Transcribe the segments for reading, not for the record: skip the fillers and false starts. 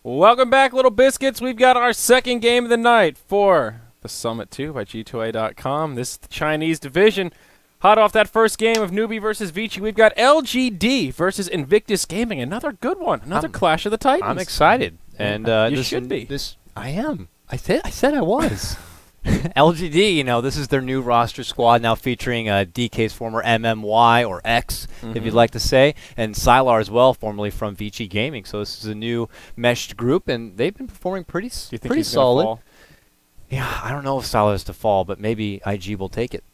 Welcome back, Little Biscuits. We've got our second game of the night for the Summit 2 by G2A.com. This is the Chinese division. Hot off that first game of Newbie versus Vici, we've got LGD versus Invictus Gaming. Another good one. Another Clash of the Titans. I'm excited. And you should be. I am. I said I was. LGD, you know, this is their new roster squad now featuring DK's former MMY or X, if you'd like to say, and Sylar as well, formerly from Vici Gaming. So this is a new meshed group, and they've been performing pretty solid. Fall? Yeah, I don't know if Sylar is to fall, but maybe IG will take it.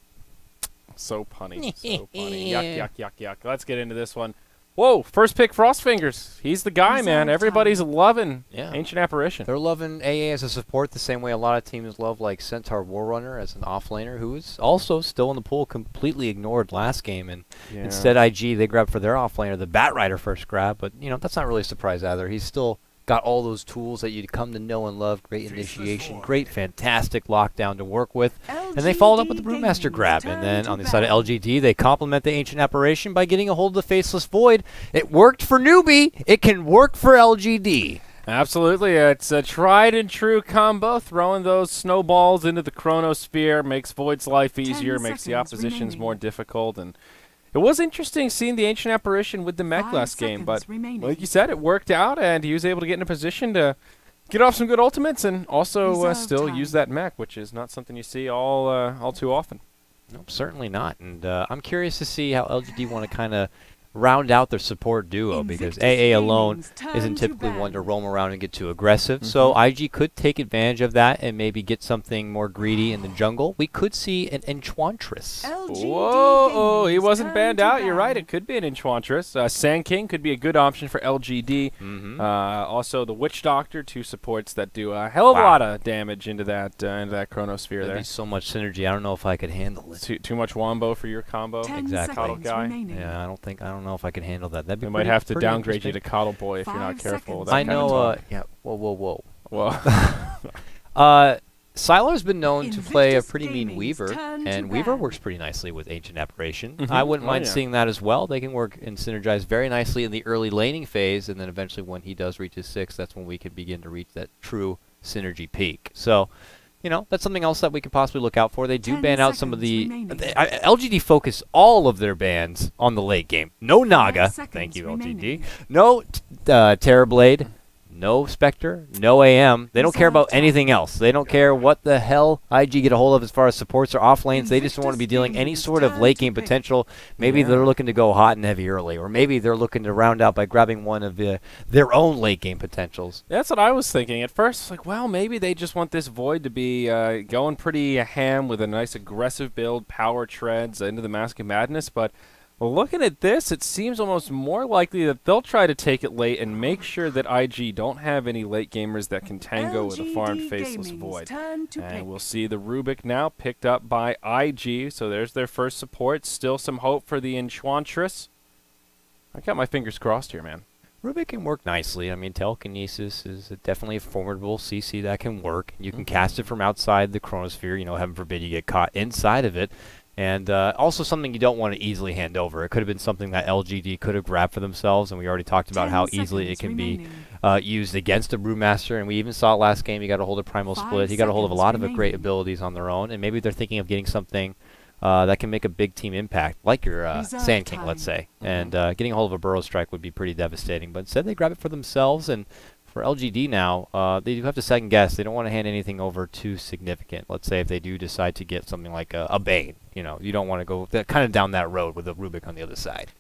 So punny, so punny. Yuck, yuck, yuck, yuck. Let's get into this one. Whoa, first pick Frostfingers. He's the guy, man. Everybody's loving Ancient Apparition. They're loving AA as a support the same way a lot of teams love like Centaur Warrunner as an offlaner, who is also still in the pool, completely ignored last game. And instead IG, they grabbed for their offlaner the Batrider first grab. But, you know, that's not really a surprise either. He's still got all those tools that you'd come to know and love. Great initiation, great, fantastic lockdown to work with. And they followed up with the Brewmaster grab. And then on the side of LGD, they complement the Ancient Apparition by getting a hold of the Faceless Void. It worked for Newbie. It can work for LGD. Absolutely. It's a tried and true combo. Throwing those snowballs into the Chronosphere makes Void's life easier, makes the oppositions more difficult. And it was interesting seeing the Ancient Apparition with the mech last game, but like you said, it worked out, and he was able to get in a position to get off some good ultimates and also still use that mech, which is not something you see all too often. Nope, certainly not. And I'm curious to see how LGD want to kind of round out their support duo, because AA alone isn't typically one to roam around and get too aggressive. So IG could take advantage of that and maybe get something more greedy in the jungle. We could see an Enchantress. Whoa, he wasn't banned out. You're right. It could be an Enchantress. Sand King could be a good option for LGD. Also, the Witch Doctor, two supports that do a hell of a lot of damage into that Chronosphere. There'd be so much synergy. I don't know if I could handle it. Too much wombo for your combo. Exactly. Coddle guy. Yeah, I don't know if I can handle that. That'd be might have to downgrade you to Coddle Boy if you're not careful with that. I know. Yeah. Whoa. Sylar's been known to play a pretty mean Weaver, and Weaver works pretty nicely with Ancient Apparition. I wouldn't mind seeing that as well. They can work and synergize very nicely in the early laning phase, and then eventually when he does reach his 6, that's when we can begin to reach that true synergy peak. So, you know, that's something else that we could possibly look out for. They do ban out some of the LGD focus all of their bans on the late game. No Naga, thank you LGD. No Terrorblade, no Spectre, no AM. They don't care about anything else. They don't care what the hell IG get a hold of as far as supports or off lanes. They just don't want to be dealing any sort of late game potential. Maybe they're looking to go hot and heavy early, or maybe they're looking to round out by grabbing one of their own late game potentials. That's what I was thinking at first. Like, well, maybe they just want this Void to be going pretty ham with a nice aggressive build, power treads into the Mask of Madness, but looking at this, it seems almost more likely that they'll try to take it late and make sure that IG don't have any late gamers that can tango with a farmed Faceless Void. And we'll see the Rubik now picked up by IG, so there's their first support. Still some hope for the Enchantress. I got my fingers crossed here, man. Rubik can work nicely. I mean, Telekinesis is definitely a formidable CC that can work. You can cast it from outside the Chronosphere. You know, heaven forbid you get caught inside of it. And also something you don't want to easily hand over. It could have been something that LGD could have grabbed for themselves, and we already talked about how easily it can be used against a Brewmaster, and we even saw it last game. He got a hold of Primal Split. He got a hold of a lot of great abilities on their own, and maybe they're thinking of getting something that can make a big team impact, like your Sand King, let's say. And getting a hold of a Burrow Strike would be pretty devastating, but instead they grab it for themselves, and for LGD now, they do have to second guess. They don't want to hand anything over too significant. Let's say if they do decide to get something like a Bane, you know, you don't want to go kind of down that road with a Rubik on the other side.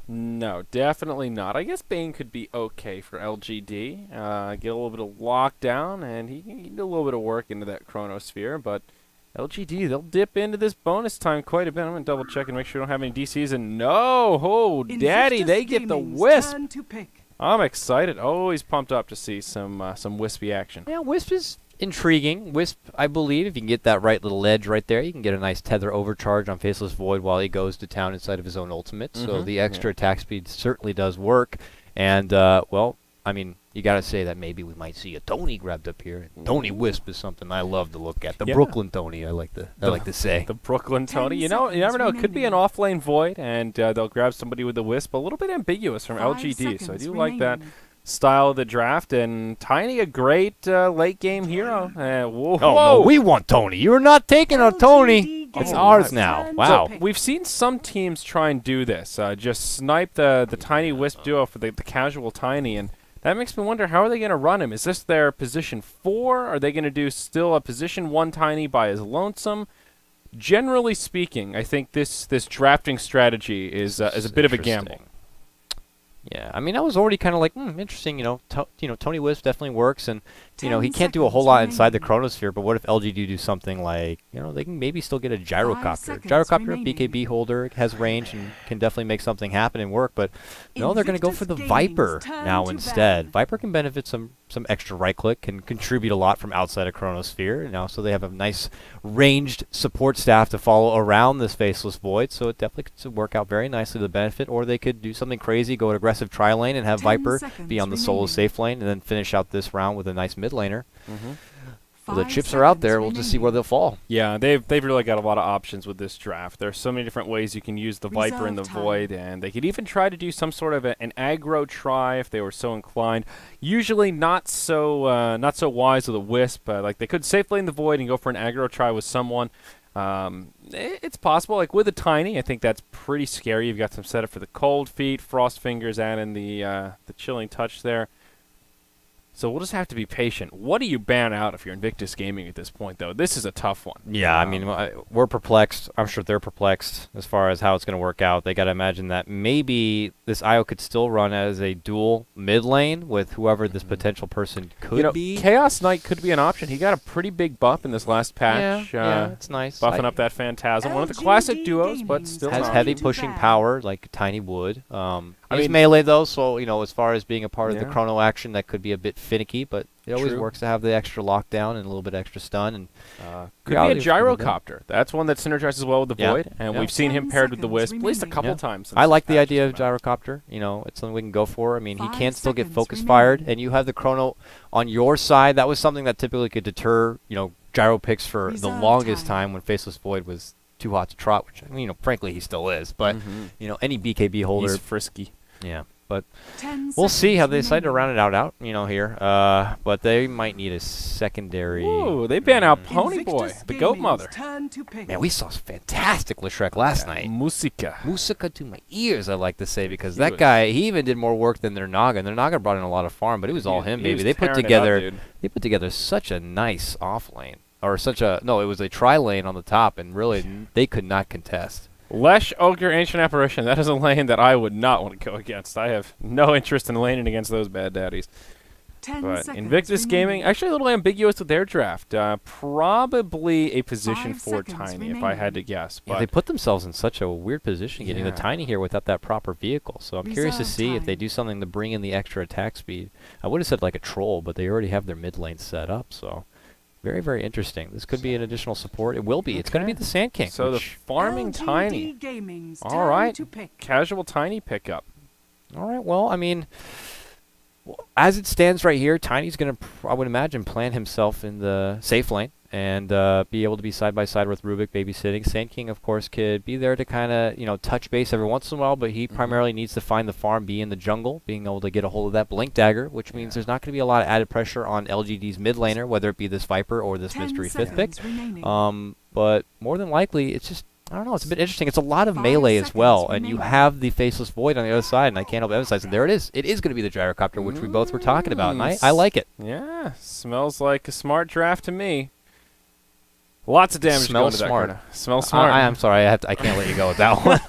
No, definitely not. I guess Bane could be okay for LGD. Get a little bit of lockdown, and he can get a little bit of work into that Chronosphere, but LGD, they'll dip into this bonus time quite a bit. I'm going to double check and make sure we don't have any DCs. And no! Oh, daddy, they get the Wisp. I'm excited. Always pumped up to see some Wispy action. Yeah, Wisp is intriguing. Wisp, I believe, if you can get that right little edge right there, you can get a nice tether overcharge on Faceless Void while he goes to town inside of his own ultimate. So the extra attack speed certainly does work. And, well, I mean, you got to say that maybe we might see a Tony grabbed up here. Tony Wisp is something I love to look at. The Brooklyn Tony, I like to say. The Brooklyn Tony. You know, you never know. It could be an off-lane Void, and they'll grab somebody with the Wisp. A little bit ambiguous from LGD, so I do like that style of the draft. And Tiny, a great late-game hero. Whoa. Oh, no, we want Tony. You're not taking a Tony. It's ours now. Wow. So we've seen some teams try and do this. Just snipe the Tiny Wisp duo for the casual Tiny, and that makes me wonder, how are they going to run him? Is this their position 4? Are they going to do still a position 1 Tiny by his lonesome? Generally speaking, I think this drafting strategy is a bit of a gamble. Yeah, I mean, I was already kind of like, interesting. You know, Tony Wisp definitely works, and you know, he can't do a whole lot inside the Chronosphere. But what if LGD do something like, you know, they can maybe still get a gyrocopter. Gyrocopter, BKB holder, has range and can definitely make something happen and work. But no, they're going to go for the Viper now instead. Viper can benefit some extra right click, can contribute a lot from outside of Chronosphere. You know, so they have a nice ranged support staff to follow around this Faceless Void. So it definitely could work out very nicely to the benefit. Or they could do something crazy, go to aggressive tri-lane and have Viper be on the solo safe lane, and then finish out this round with a nice mid laner. Well, the chips are out there. We'll just see where they'll fall. Yeah, they've really got a lot of options with this draft. There's so many different ways you can use the Viper and the Void, and they could even try to do some sort of an aggro try if they were so inclined. Usually not so wise with a Wisp. Like they could safe lane the Void and go for an aggro try with someone. It's possible. Like with a Tiny, I think that's pretty scary. You've got some setup for the Cold Feet, Frost Fingers, and in the Chilling Touch there. So we'll just have to be patient. What do you ban out if you're Invictus Gaming at this point, though? This is a tough one. Yeah, I mean, we're perplexed. I'm sure they're perplexed as far as how it's going to work out. They got to imagine that maybe this IO could still run as a dual mid lane with whoever this potential person could be. Chaos Knight could be an option. He got a pretty big buff in this last patch. Yeah, it's nice. Buffing up that Phantasm. One of the classic duos, but still has heavy pushing power like Tiny would. I mean, melee though, so you know, as far as being a part of the chrono action, that could be a bit finicky, but it always works to have the extra lockdown and a little bit extra stun. And could be a gyrocopter. That's one that synergizes well with the Void, and we've seen him paired with the Wisp at least a couple times. I like the idea of gyrocopter. You know, it's something we can go for. I mean, he can still get focus fired, and you have the chrono on your side. That was something that typically could deter, you know, gyro picks for the longest time when Faceless Void was too hot to trot, which, you know, frankly he still is. But you know, any BKB holder, he's frisky. Yeah, but we'll see how they decide to round it out, you know, here. But they might need a secondary. Ooh, they ban out Pony Boy, the Goat Mother. Man, we saw Fantastic Leshreck last night. Musica to my ears, I like to say, because that guy, he even did more work than their Naga. And their Naga brought in a lot of farm, but it was all him, baby. They put together such a nice off lane. Or such a, no, it was a tri-lane on the top, and really, they could not contest. Lesh, Ogre, Ancient Apparition. That is a lane that I would not want to go against. I have no interest in laning against those bad daddies. But Invictus Gaming, actually a little ambiguous with their draft. Probably a position 4 Tiny, if I had to guess. But they put themselves in such a weird position getting the Tiny here without that proper vehicle. So I'm curious to see if they do something to bring in the extra attack speed. I would have said like a troll, but they already have their mid lane set up, so... Very, very interesting. This could be an additional support. It will be. Okay. It's going to be the Sand King. So the farming Tiny. All right. Casual Tiny pickup. All right. Well, I mean, as it stands right here, Tiny's going to, I would imagine, plant himself in the safe lane and be able to be side by side with Rubik babysitting. Sand King, of course, could be there to kind of, you know, touch base every once in a while, but he primarily needs to find the farm, be in the jungle, being able to get a hold of that Blink Dagger, which means there's not going to be a lot of added pressure on LGD's mid laner, whether it be this Viper or this mystery 5th pick. But more than likely, it's just, I don't know, it's a bit interesting. It's a lot of melee as well, and you have the Faceless Void on the other side, and I can't help but emphasize, and there it is. It is going to be the gyrocopter, which we both were talking about, and I like it. Yeah, smells like a smart draft to me. Lots of damage Smells going to that smart. corner. Smells smart. I'm sorry, I can't let you go with that one.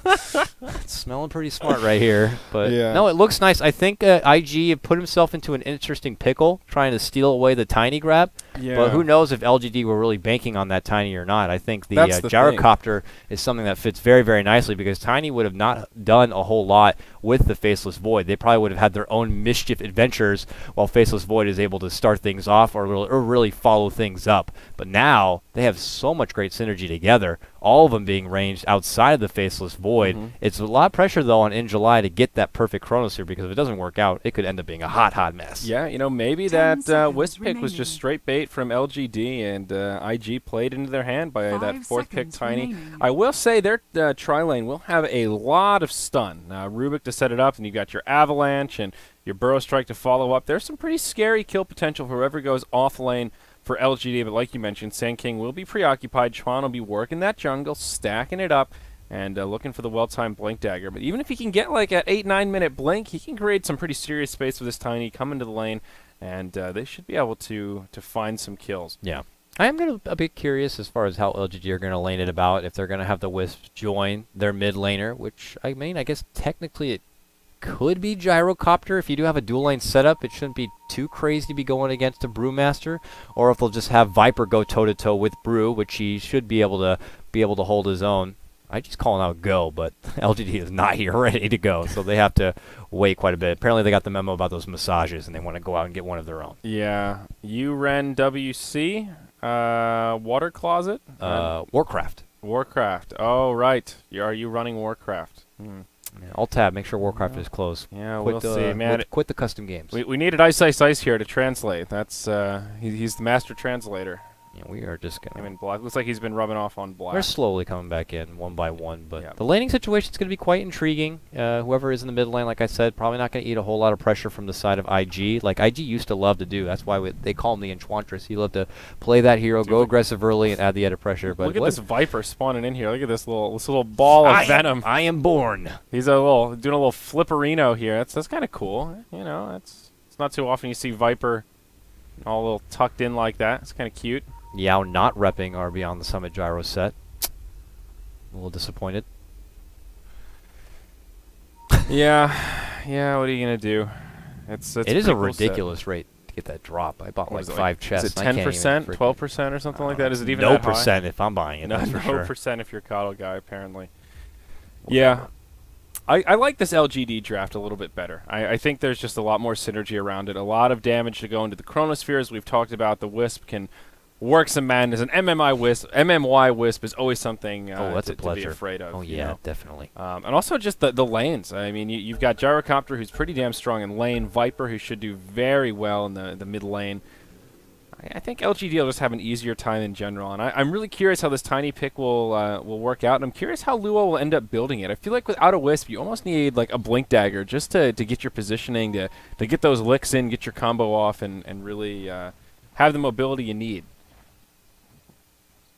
It's smelling pretty smart right here. But Yeah. no, it looks nice. I think IG put himself into an interesting pickle trying to steal away the tiny grab. Yeah. But who knows if LGD were really banking on that tiny or not. I think the That's the thing. gyrocopter is something that fits very, very nicely because Tiny would have not done a whole lot with the Faceless Void. They probably would have had their own mischief adventures while Faceless Void is able to start things off or really follow things up. But now they have so much great synergy together, all of them being ranged outside of the Faceless Void. It's a lot of pressure, though, on In July to get that perfect Chronosphere because if it doesn't work out, it could end up being a hot, hot mess. Yeah, you know, maybe 10 that Wisp pick seconds was just remaining. straight bait from LGD, and IG played into their hand by that 5 fourth pick seconds Tiny. remaining. I will say their tri-lane will have a lot of stun. Rubik to set it up, and you got your Avalanche and your Burrow Strike to follow up. There's some pretty scary kill potential for whoever goes off lane for LGD, but like you mentioned, Sand King will be preoccupied. Chuan will be working that jungle, stacking it up, and looking for the well-timed Blink Dagger. But even if he can get like an 8-9 minute Blink, he can create some pretty serious space with this Tiny, come into the lane, and they should be able to find some kills. Yeah. I am a bit curious as far as how LGD are going to lane it about, if they're going to have the Wisps join their mid laner, which, I mean, I guess technically it could be Gyrocopter. If you do have a dual lane setup, it shouldn't be too crazy to be going against a Brewmaster, or if they'll just have Viper go toe-to-toe with Brew, which he should be able to hold his own. I just calling out go, but LGD is not here ready to go, so they have to wait quite a bit. Apparently they got the memo about those massages, and they want to go out and get one of their own. Yeah. Uren WC, Water Closet? Warcraft. Warcraft. Oh, right. Are you running Warcraft? Yeah, Alt tab, make sure Warcraft is closed. Yeah, Quit we'll see, man. Quit the custom games. We needed Ice Ice Ice here to translate. That's he's the master translator. Yeah, we are just I gonna. mean, Black looks like he's been rubbing off on Black. We're slowly coming back in one by one, but Yeah. the laning situation is going to be quite intriguing. Whoever is in the mid lane, like I said, probably not going to eat a whole lot of pressure from the side of IG, like IG used to love to do. That's why they call him the Enchantress. He loved to play that hero, go aggressive early, and add the added pressure. But Look at this Viper spawning in here. Look at this little ball of venom. I am born. He's doing a little flipperino here. That's kind of cool. You know, it's not too often you see Viper all a little tucked in like that. It's kind of cute. Yao not repping our Beyond the Summit Gyro set. A little disappointed. Yeah, what are you gonna do? It is pretty a cool ridiculous rate to get that drop. I bought What like is it, 5 chests. Is it and I can't even 10%, freaking- 12% or something like that? Is it even no that high? percent if I'm buying it? No, That's for no sure. percent if you're a Coddle guy, apparently. Yeah. I like this LGD draft a little bit better. I think there's just a lot more synergy around it. A lot of damage to go into the Chronosphere, as we've talked about. The Wisp can work some madness. An MMY Wisp is always something That's to a pleasure. be afraid of. Oh you yeah, know? definitely. And also just the lanes. I mean, you've got Gyrocopter, who's pretty damn strong in lane. Viper, who should do very well in the mid lane. I think LGD will just have an easier time in general, and I'm really curious how this Tiny pick will work out, and I'm curious how Luo will end up building it. I feel like without a Wisp, you almost need like a Blink Dagger just to get your positioning, to get those licks in, get your combo off, and really have the mobility you need.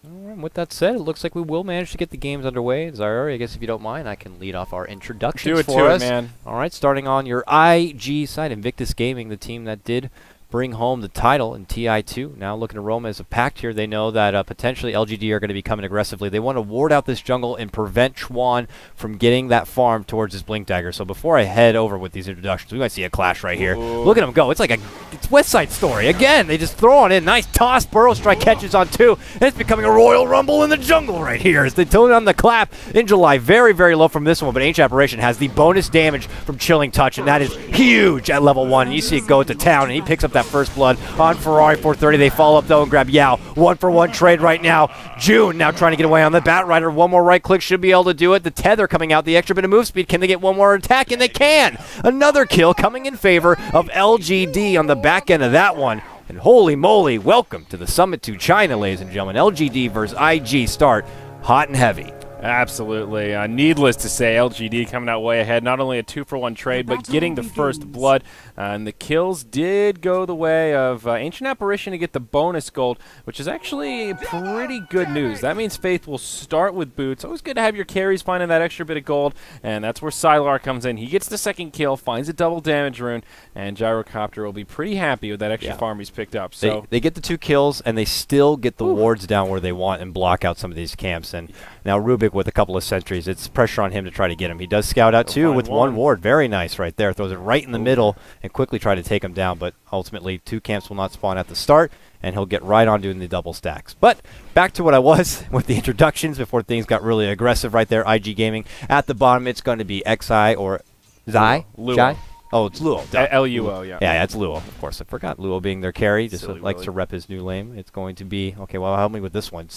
All right, with that said, it looks like we will manage to get the games underway. Zara, I guess if you don't mind, I can lead off our introductions Do it for to us. it, man. All right, starting on your IG side, Invictus Gaming, the team that did bring home the title in TI2. Now looking to Roma as a pact here. They know that potentially LGD are going to be coming aggressively. They want to ward out this jungle and prevent Chuan from getting that farm towards his Blink Dagger. So before I head over with these introductions, we might see a clash right here. Ooh. Look at them go. It's like it's West Side Story. Again, they just throw it in. Nice toss. Burrow Strike catches on 2. And it's becoming a Royal Rumble in the jungle right here as they tone on the clap in July. Very, very low from this one, but Ancient Apparition has the bonus damage from Chilling Touch, and that is huge at level 1. And you see it go to town, and he picks up that first blood on Ferrari 430. They follow up, though, and grab Yao. 1-for-1 trade right now. June now trying to get away on the Bat Rider. One more right click should be able to do it. The tether coming out, the extra bit of move speed. Can they get one more attack? And they can. Another kill coming in favor of LGD on the back end of that one. And holy moly, welcome to the Summit to China, ladies and gentlemen. LGD versus IG start hot and heavy. Absolutely. Needless to say, LGD coming out way ahead. Not only a 2-for-1 trade, but getting the first blood. And the kills did go the way of Ancient Apparition to get the bonus gold, which is actually pretty good news. That means Faith will start with boots. Always good to have your carries finding that extra bit of gold, and that's where Sylar comes in. He gets the second kill, finds a double damage rune, and Gyrocopter will be pretty happy with that extra farm he's picked up. So they get the 2 kills, and they still get the wards down where they want and block out some of these camps. And now Rubik with a couple of sentries, it's pressure on him to try to get him. He does scout out too with one ward. Very nice right there. Throws it right in the middle and quickly try to take him down, but ultimately 2 camps will not spawn at the start, and he'll get right on doing the double stacks. But back to what I was with the introductions before things got really aggressive right there. IG Gaming at the bottom. It's going to be XI or Zai? Luo. Oh, it's Luo. Luo, yeah. Yeah, it's Luo. Of course, I forgot Luo being their carry. Just likes to rep his new name. It's going to be, okay, well, help me with this one. CH?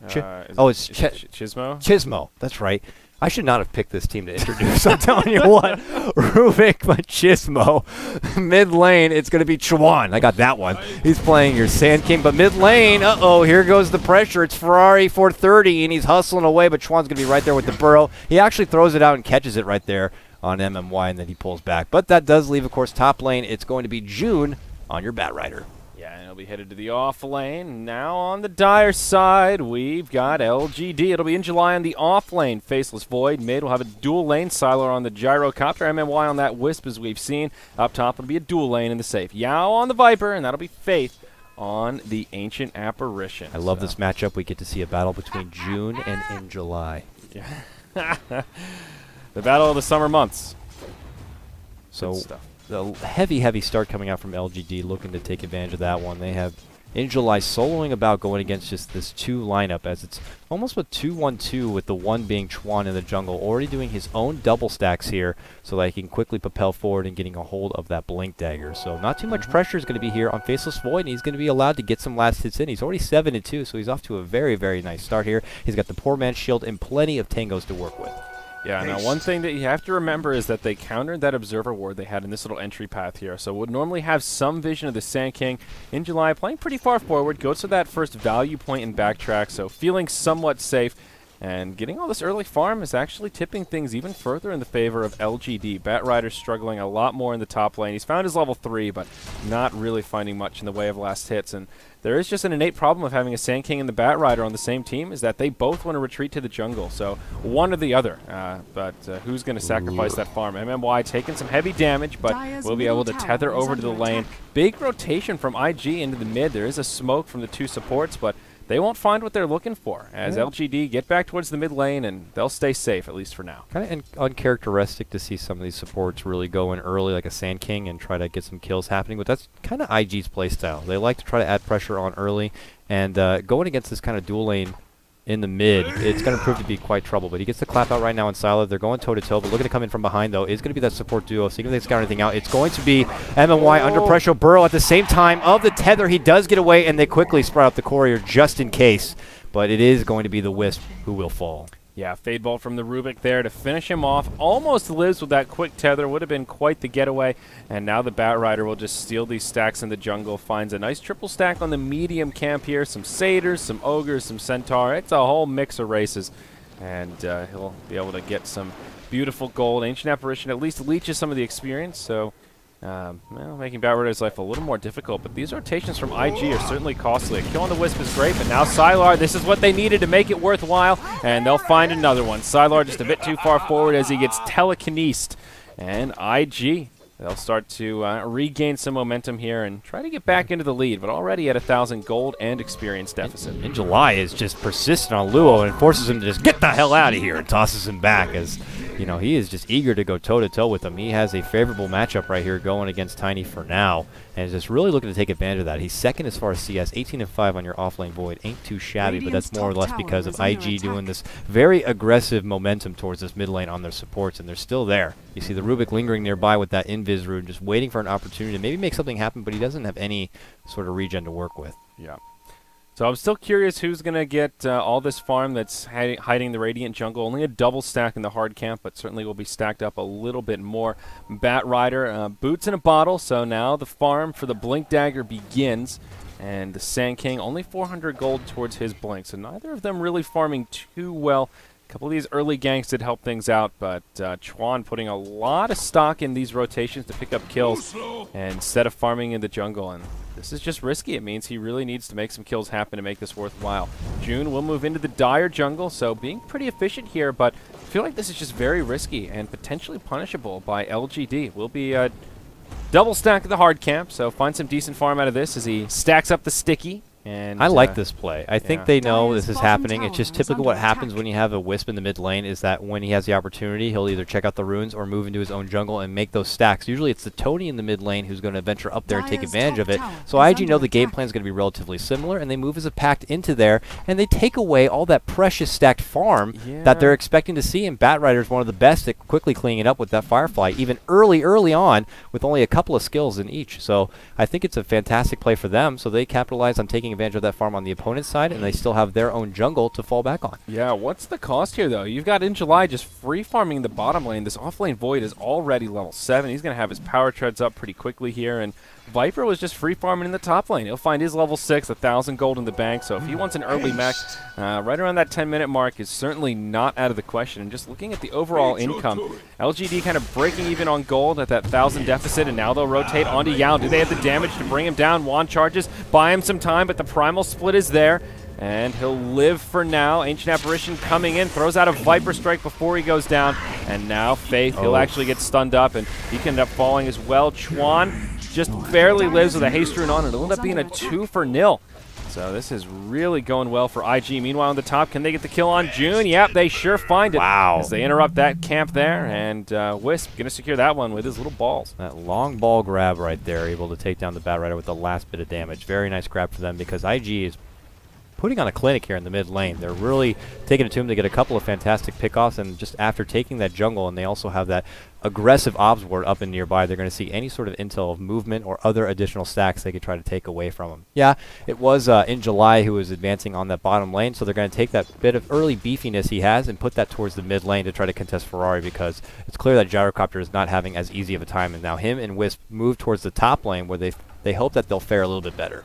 It's Chismo? Chismo. That's right. I should not have picked this team to introduce. I'm telling you what. Rubik Machismo. Mid lane, it's going to be Chuan. I got that one. He's playing your Sand King. But mid lane, uh-oh, here goes the pressure. It's Ferrari 430, and he's hustling away, but Chuan's going to be right there with the burrow. He actually throws it out and catches it right there on MMY, and then he pulls back. But that does leave, of course, top lane. It's going to be June on your Bat Rider. Yeah, and he'll be headed to the off lane. Now on the Dire side, we've got LGD. It'll be in July on the off lane. Faceless Void. Mid will have a dual lane. Sylar on the Gyrocopter. MMY on that Wisp, as we've seen. Up top, it'll be a dual lane in the safe. Yao on the Viper, and that'll be Faith on the Ancient Apparition. I love this matchup. We get to see a battle between June and in July. Yeah. The battle of the summer months. So the heavy start coming out from LGD, looking to take advantage of that one. They have in July soloing about going against just this 2 lineup, as it's almost a 2-1-2 with the 1 being Chuan in the jungle, already doing his own double stacks here so that he can quickly propel forward and getting a hold of that Blink Dagger. So not too much pressure is going to be here on Faceless Void, and he's going to be allowed to get some last hits in. He's already 7-2, so he's off to a very nice start here. He's got the Poor Man's Shield and plenty of tangos to work with. Yeah, now one thing that you have to remember is that they countered that Observer Ward they had in this little entry path here. So would normally have some vision of the Sand King in July, playing pretty far forward, goes to that first value point and backtrack, so feeling somewhat safe. And getting all this early farm is actually tipping things even further in the favor of LGD. Bat Rider's struggling a lot more in the top lane. He's found his level 3, but not really finding much in the way of last hits. And there is just an innate problem with having a Sand King and the Bat Rider on the same team, is that they both want to retreat to the jungle. So one or the other. But who's going to sacrifice that farm? MMY taking some heavy damage, but will be able to tether over to the lane. Big rotation from IG into the mid. There is a smoke from the 2 supports, but they won't find what they're looking for as LGD get back towards the mid lane, and they'll stay safe, at least for now. Kind of uncharacteristic to see some of these supports really go in early like a Sand King and try to get some kills happening, but that's kind of IG's playstyle. They like to try to add pressure on early, and going against this kind of dual lane in the mid, it's going to prove to be quite trouble. But he gets the clap out right now in Sylar. They're going toe-to-toe, but looking to come in from behind, though, is going to be that support duo. So even if they scout anything out, it's going to be MMY under pressure. Burrow at the same time of the tether. He does get away, and they quickly sprout out the courier just in case. But it is going to be the Wisp who will fall. Yeah, Fade Bolt from the Rubik there to finish him off. Almost lives with that quick tether. Would have been quite the getaway. And now the Bat Rider will just steal these stacks in the jungle. Finds a nice triple stack on the medium camp here. Some Satyrs, some Ogres, some Centaur. It's a whole mix of races. And he'll be able to get some beautiful gold. Ancient Apparition at least leeches some of the experience. So, well, making Bat Rider's life a little more difficult, but these rotations from IG are certainly costly. A kill on the Wisp is great, but now Sylar, this is what they needed to make it worthwhile, and they'll find another one. Sylar just a bit too far forward as he gets telekinesed, and IG, they'll start to regain some momentum here and try to get back into the lead, but already at 1,000 gold and experience deficit. In July is just persistent on Luo and forces him to just get the hell out of here and tosses him back as, you know, he is just eager to go toe-to-toe with him. He has a favorable matchup right here going against Tiny for now, and is just really looking to take advantage of that. He's second as far as CS, 18-5 on your offlane Void. Ain't too shabby, but that's more or less because of IG doing this very aggressive momentum towards this mid lane on their supports, and they're still there. You see the Rubik lingering nearby with that Invis rune, just waiting for an opportunity to maybe make something happen, but he doesn't have any sort of regen to work with. Yeah. So I'm still curious who's going to get all this farm that's hiding the Radiant jungle. Only a double stack in the hard camp, but certainly will be stacked up a little bit more. Bat Rider, boots in a bottle, so now the farm for the Blink Dagger begins. And the Sand King, only 400 gold towards his Blink, so neither of them really farming too well A couple of these early ganks did help things out, but Chuan putting a lot of stock in these rotations to pick up kills instead of farming in the jungle. And this is just risky. It means he really needs to make some kills happen to make this worthwhile. June will move into the dire jungle, so being pretty efficient here, but I feel like this is just very risky and potentially punishable by LGD. Will be a double stack of the hard camp, so find some decent farm out of this as he stacks up the sticky. And I like this play. I think they know this is happening. It's just typical what happens when you have a Wisp in the mid lane is that when he has the opportunity, he'll either check out the runes or move into his own jungle and make those stacks. Usually it's the Tony in the mid lane who's going to venture up there and take advantage of it. So IG know the game plan is going to be relatively similar, and they move as a pact into there, and they take away all that precious stacked farm that they're expecting to see, and Batrider's one of the best at quickly cleaning it up with that Firefly, even early on, with only a couple of skills in each. So I think it's a fantastic play for them, so they capitalize on taking advantage of that farm on the opponent's side, and they still have their own jungle to fall back on. Yeah, what's the cost here, though? You've got In July just free farming the bottom lane. This offlane Void is already level 7. He's going to have his power treads up pretty quickly here, and Viper was just free farming in the top lane. He'll find his level 6, 1,000 gold in the bank, so if he wants an early mech, right around that 10-minute mark is certainly not out of the question. And just looking at the overall income, LGD kind of breaking even on gold at that 1,000 deficit, and now they'll rotate onto Yao. Do they have the damage to bring him down? Wand charges, buy him some time, but the primal split is there, and he'll live for now. Ancient Apparition coming in, throws out a Viper Strike before he goes down, and now Faith, he'll actually get stunned up, and he can end up falling as well. Chuan just barely lives with a haste rune on, and it'll end up being a 2-0. So this is really going well for IG. Meanwhile, on the top, can they get the kill on June? Yep, they sure find it. Wow. As they interrupt that camp there, and Wisp going to secure that one with his little balls. That long ball grab right there, able to take down the Batrider with the last bit of damage. Very nice grab for them, because IG is putting on a clinic here in the mid lane. They're really taking it to him to get a couple of fantastic pickoffs, and just after taking that jungle, and they also have that aggressive obs ward up and nearby, they're going to see any sort of intel of movement or other additional stacks they could try to take away from him. Yeah, it was In July who was advancing on that bottom lane, so they're going to take that bit of early beefiness he has and put that towards the mid lane to try to contest Ferrari, because it's clear that Gyrocopter is not having as easy of a time, and now him and Wisp move towards the top lane where they hope that they'll fare a little bit better.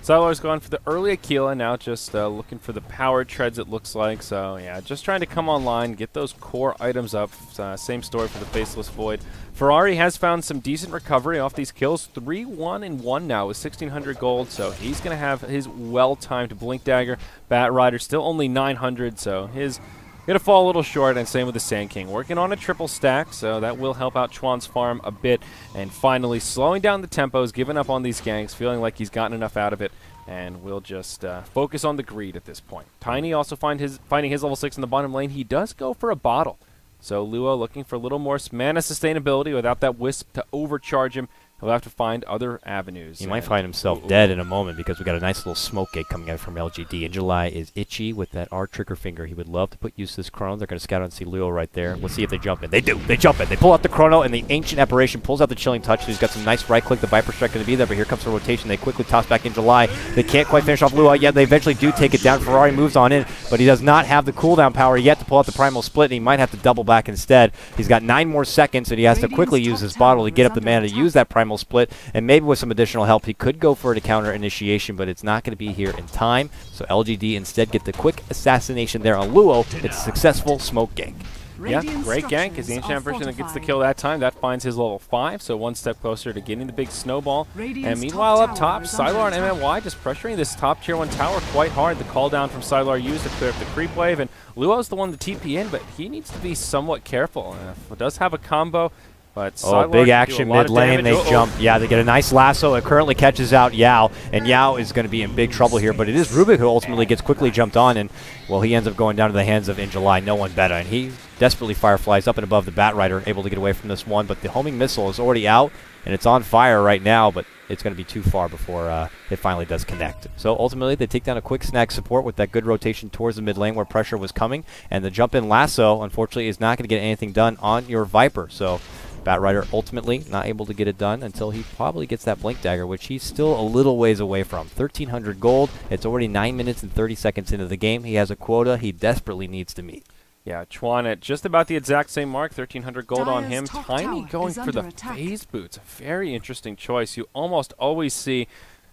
Sylar's gone for the early Aquila, now just looking for the power treads, it looks like. So, yeah, just trying to come online, get those core items up. Same story for the Faceless Void. Ferrari has found some decent recovery off these kills. 3-1-1 now with 1,600 gold, so he's going to have his well-timed Blink Dagger. Batrider still only 900, so his going to fall a little short, and same with the Sand King. Working on a triple stack, so that will help out Chuan's farm a bit. And finally, slowing down the tempos, giving up on these ganks, feeling like he's gotten enough out of it, and we'll just focus on the greed at this point. Tiny also finding his level 6 in the bottom lane. He does go for a bottle. So Luo looking for a little more mana sustainability without that Wisp to overcharge him. He'll have to find other avenues. He might find himself dead in a moment, because we got a nice little smoke gate coming out from LGD. In July is itchy with that R trigger finger. He would love to put use to this chrono. They're going to scout and see Luo right there. Let's see if they jump in. They do. They jump in. They pull out the chrono, and the Ancient Apparition pulls out the Chilling Touch. So he's got some nice right click. The Viper Strike going to be there, but here comes the rotation. They quickly toss back In July. They can't quite finish off Luo yet. They eventually do take it down. Ferrari moves on in, but he does not have the cooldown power yet to pull out the Primal Split, and he might have to double back instead. He's got 9 more seconds, and he has to quickly use his bottle to get up the mana to use that Primal Split, and maybe with some additional help, he could go for it to counter initiation, but it's not going to be here in time. So LGD instead get the quick assassination there on Luo. It's a successful smoke gank. Yeah, great gank as the Ancient Apparition that gets the kill that time. That finds his level 5, so one step closer to getting the big snowball. And meanwhile up top, Sylar and MMY just pressuring this top tier 1 tower quite hard. The call down from Sylar used to clear up the creep wave, and Luo's the one to TP in, but he needs to be somewhat careful. It does have a combo. But big action mid lane. They jump. Yeah, they get a nice lasso. It currently catches out Yao, and Yao is going to be in big trouble here. But it is Rubik who ultimately gets quickly jumped on, and well, he ends up going down to the hands of In July. No one better, and he desperately fireflies up and above the Batrider, able to get away from this one. But the homing missile is already out, and it's on fire right now. But it's going to be too far before it finally does connect. So ultimately, they take down a quick snag support with that good rotation towards the mid lane where pressure was coming, and the jump in lasso, unfortunately, is not going to get anything done on your Viper. So Batrider ultimately not able to get it done until he probably gets that Blink Dagger, which he's still a little ways away from. 1,300 gold. It's already 9 minutes and 30 seconds into the game. He has a quota he desperately needs to meet. Yeah, Chuan at just about the exact same mark, 1,300 gold on him. Tiny going for the phase boots. A very interesting choice. You almost always see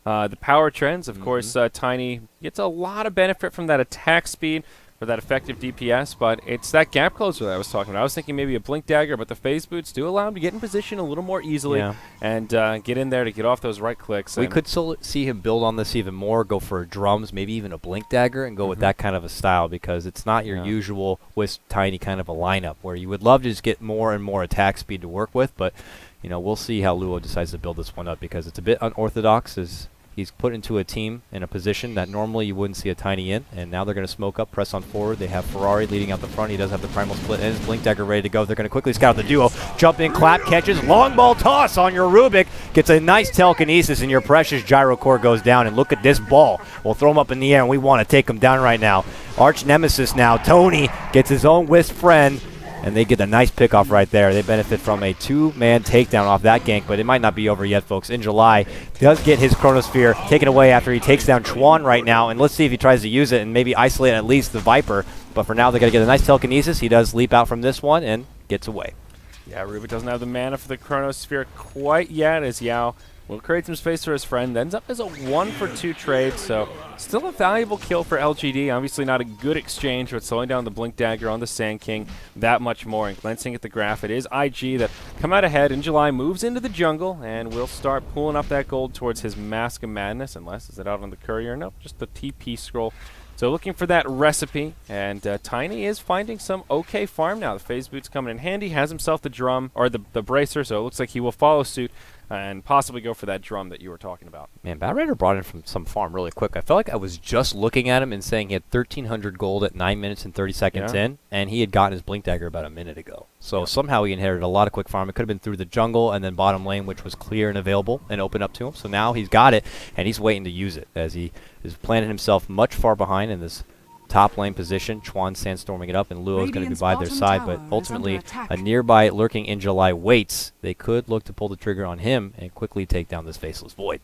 the power trends. Of course, Tiny gets a lot of benefit from that attack speed, for that effective DPS, but it's that gap closer that I was talking about. I was thinking maybe a Blink Dagger, but the phase boots do allow him to get in position a little more easily and get in there to get off those right clicks. We could still see him build on this even more, go for drums, maybe even a Blink Dagger, and go with that kind of a style, because it's not your usual Wisp Tiny kind of a lineup where you would love to just get more and more attack speed to work with, but you know, we'll see how Luo decides to build this one up, because it's a bit unorthodox as he's put into a team in a position that normally you wouldn't see a Tiny in, and now they're going to smoke up, press on forward. They have Ferrari leading out the front. He does have the Primal Split and his Blink Dagger ready to go. They're going to quickly scout the duo. Jump in, clap, catches, long ball toss on your Rubik. Gets a nice telekinesis, and your precious Gyro Core goes down. And look at this ball. We'll throw him up in the air, and we want to take him down right now. Arch Nemesis now. Tony gets his own Wisp friend, and they get a nice pickoff right there. They benefit from a two-man takedown off that gank, but it might not be over yet, folks. In July, does get his Chronosphere taken away after he takes down Chuan right now, and let's see if he tries to use it and maybe isolate at least the Viper. But for now, they're going to get a nice telekinesis. He does leap out from this one and gets away. Yeah, Rubik doesn't have the mana for the Chronosphere quite yet, as Yao will create some space for his friend. Ends up as a 1-for-2 trade, so still a valuable kill for LGD. Obviously not a good exchange, but slowing down the Blink Dagger on the Sand King that much more. And glancing at the graph, it is IG that come out ahead in July, moves into the jungle, and will start pulling up that gold towards his Mask of Madness, unless is it out on the courier? Nope, just the TP scroll. So looking for that recipe, and Tiny is finding some okay farm now. The phase boot's coming in handy, has himself the drum, or the bracer, so it looks like he will follow suit and possibly go for that drum that you were talking about. Man, Bat Rider brought in from some farm really quick. I felt like I was just looking at him and saying he had 1,300 gold at 9 minutes and 30 seconds in, and he had gotten his Blink Dagger about a minute ago. So somehow he inherited a lot of quick farm. It could have been through the jungle and then bottom lane, which was clear and available and open up to him. So now he's got it, and he's waiting to use it as he is planting himself much far behind in this top lane position. Chuan sandstorming it up, and Luo is going to be by their side, but ultimately a nearby lurking in July waits. They could look to pull the trigger on him and quickly take down this Faceless Void.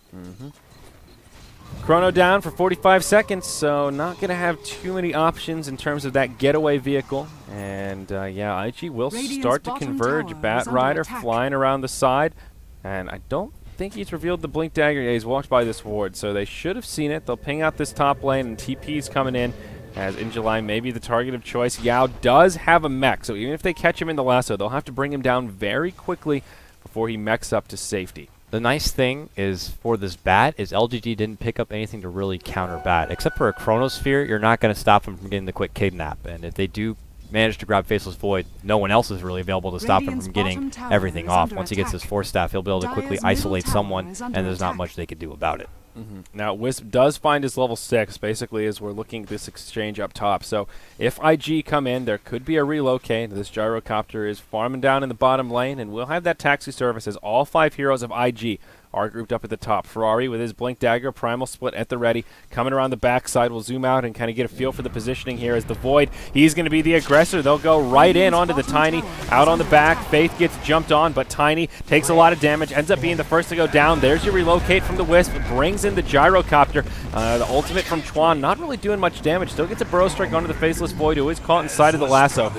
Chrono down for 45 seconds, so not going to have too many options in terms of that getaway vehicle. And yeah, IG will start to converge. Bat Rider flying around the side, and I don't think he's revealed the Blink Dagger. Yeah, he's walked by this ward, so they should have seen it. They'll ping out this top lane, and TP's coming in. As in July, maybe the target of choice. Yao does have a mech, so even if they catch him in the lasso, they'll have to bring him down very quickly before he mechs up to safety. The nice thing is for this Bat is LGD didn't pick up anything to really counter Bat. Except for a Chronosphere, you're not going to stop him from getting the quick kidnap. And if they do manage to grab Faceless Void, no one else is really available to stop him from getting everything off. Once he gets his Force Staff, he'll be able to quickly isolate someone, and there's not much they can do about it. Now, Wisp does find his level 6, basically, as we're looking at this exchange up top. So if IG come in, there could be a relocate. This Gyrocopter is farming down in the bottom lane, and we'll have that taxi service as all 5 heroes of IG are grouped up at the top. Ferrari with his Blink Dagger, Primal Split at the ready. Coming around the backside, we'll zoom out and kind of get a feel for the positioning here as the Void. He's going to be the aggressor. They'll go right in onto the Tiny. Out on the back, Faith gets jumped on, but Tiny takes a lot of damage, ends up being the first to go down. There's your relocate from the Wisp. Brings in the Gyrocopter. The ultimate from Chuan, not really doing much damage. Still gets a Burrow Strike onto the Faceless Void, who is caught inside of the lasso.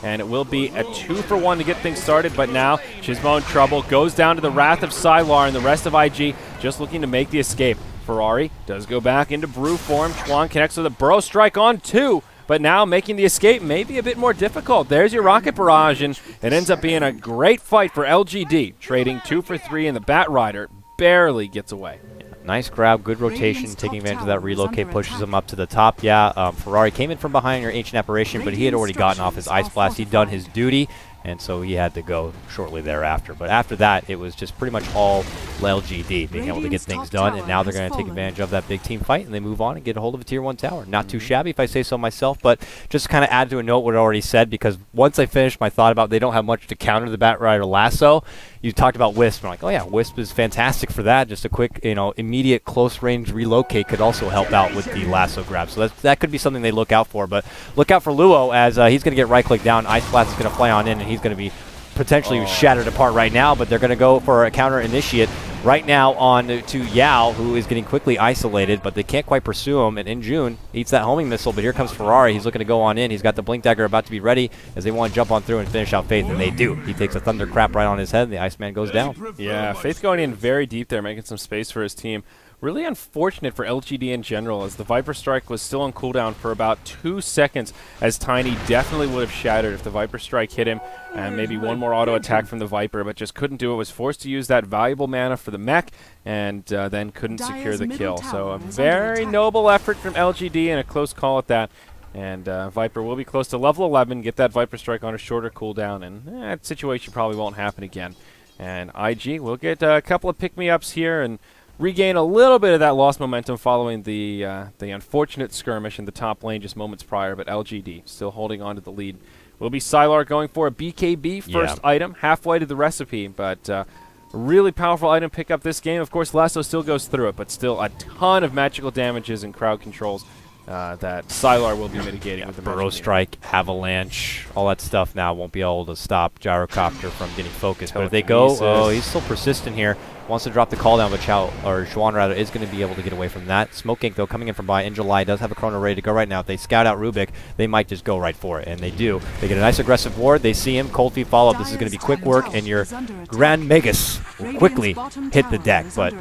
And it will be a 2-for-1 to get things started, but now Chismo in trouble. Goes down to the Wrath of Sylar, and the rest of IG just looking to make the escape. Ferrari does go back into brew form. Chuan connects with a Burrow Strike on 2, but now making the escape may be a bit more difficult. There's your Rocket Barrage, and it ends up being a great fight for LGD, trading 2 for 3, and the Bat Rider barely gets away. Nice grab, good rotation, taking advantage of that relocate, pushes him up to the top. Yeah, Ferrari came in from behind your Ancient Apparition, but he had already gotten off his Ice Blast. He'd done his duty, and so he had to go shortly thereafter. But after that, it was just pretty much all LGD being able to get things done, and now they're going to take advantage of that big team fight, and they move on and get a hold of a Tier 1 tower. Not too shabby, if I say so myself, but just to kind of add to a note what I already said, because once I finished my thought about they don't have much to counter the Bat Rider lasso, you talked about Wisp, and I'm like, oh yeah, Wisp is fantastic for that. Just a quick, immediate close-range relocate could also help out with the lasso grab. So that could be something they look out for. But look out for Luo, as he's going to get right-click down. Ice Blast is going to fly on in, and he's going to be potentially shattered apart right now, but they're going to go for a counter-initiate right now on to Yao, who is getting quickly isolated, but they can't quite pursue him, and in June, eats that homing missile, but here comes Ferrari. He's looking to go on in. He's got the Blink Dagger about to be ready as they want to jump on through and finish out Faith, and they do. He takes a Thunder Crap right on his head, and the Iceman goes down. Yeah, Faith going in very deep there, making some space for his team. really unfortunate for LGD in general, as the Viper Strike was still on cooldown for about 2 seconds, as Tiny definitely would have shattered if the Viper Strike hit him, and maybe one more auto attack from the Viper, but just couldn't do it. Was forced to use that valuable mana for the mech, and then couldn't secure the kill. So a very noble effort from LGD and a close call at that. And Viper will be close to level 11, get that Viper Strike on a shorter cooldown, and that situation probably won't happen again. And IG will get a couple of pick-me-ups here and regain a little bit of that lost momentum following the unfortunate skirmish in the top lane just moments prior, but LGD still holding on to the lead. Will be Sylar going for a BKB first item, halfway to the recipe, but really powerful item pickup this game. Of course, Lasso still goes through it, but still a ton of magical damages and crowd controls that Sylar will be mitigating with the Burrow Strike, Avalanche, all that stuff now won't be able to stop Gyrocopter from getting focused. But if they go, oh, he's still persistent here. Wants to drop the call down, but Xuan rather is going to be able to get away from that. Smoke Gank, though, coming in from behind. In July does have a Chrono ready to go right now. If they scout out Rubik, they might just go right for it, and they do. They get a nice aggressive ward. They see him. Cold Feet follow-up. This is going to be quick work, and your Grand Magus will quickly hit the deck. But,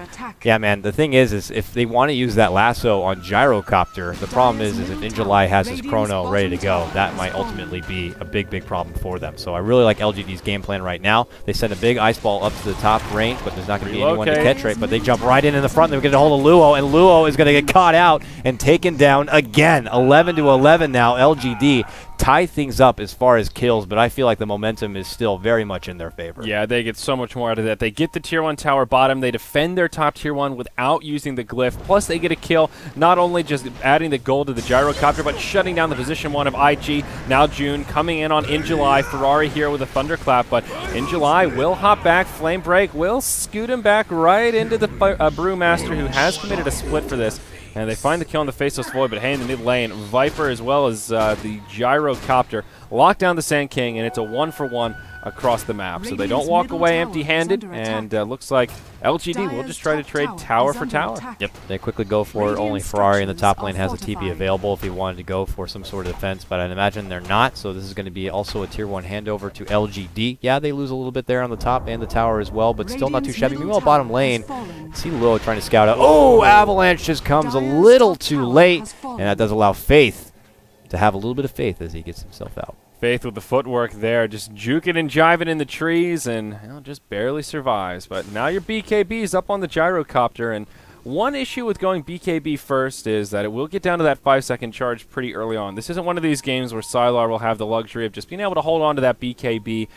yeah, man, the thing is if they want to use that lasso on Gyrocopter, the problem is if In July has his Chrono ready to go, that might ultimately be a big, big problem for them. So I really like LGD's game plan right now. They send a big Ice Ball up to the top range, but there's not going to be anyone to catch it. But they jump right in the front. They're going to get a hold of Luo, and Luo is going to get caught out and taken down again. 11-11 now. LGD tie things up as far as kills, but I feel like the momentum is still very much in their favor. Yeah, they get so much more out of that. They get the Tier 1 tower bottom. They defend their top Tier 1 without using the glyph. Plus, they get a kill, not only just adding the gold to the Gyrocopter, but shutting down the position 1 of IG. Now June coming in on In July. Ferrari here with a Thunderclap, but In July will hop back. Flame Break will scoot him back right into the Brewmaster, who has committed a split for this. And they find the kill on the Faceless Void, but hey, in the mid lane, Viper as well as the Gyrocopter lock down the Sand King, and it's a 1-for-1 across the map. So they don't walk away empty-handed, and looks like LGD will just try to trade tower for tower. Yep, they quickly go for it. Only Ferrari in the top lane has a TP available if he wanted to go for some sort of defense, but I'd imagine they're not, so this is going to be also a Tier 1 handover to LGD. Yeah, they lose a little bit there on the top and the tower as well, but still not too shabby. Meanwhile, bottom lane, see Luo trying to scout out. Oh, Avalanche just comes a little too late, and that does allow Faith to have a little bit of faith as he gets himself out. Faith with the footwork there, just juking and jiving in the trees, and just barely survives. But now your BKB's up on the Gyrocopter, and one issue with going BKB first is that it will get down to that 5-second charge pretty early on. This isn't one of these games where Sylar will have the luxury of just being able to hold on to that BKB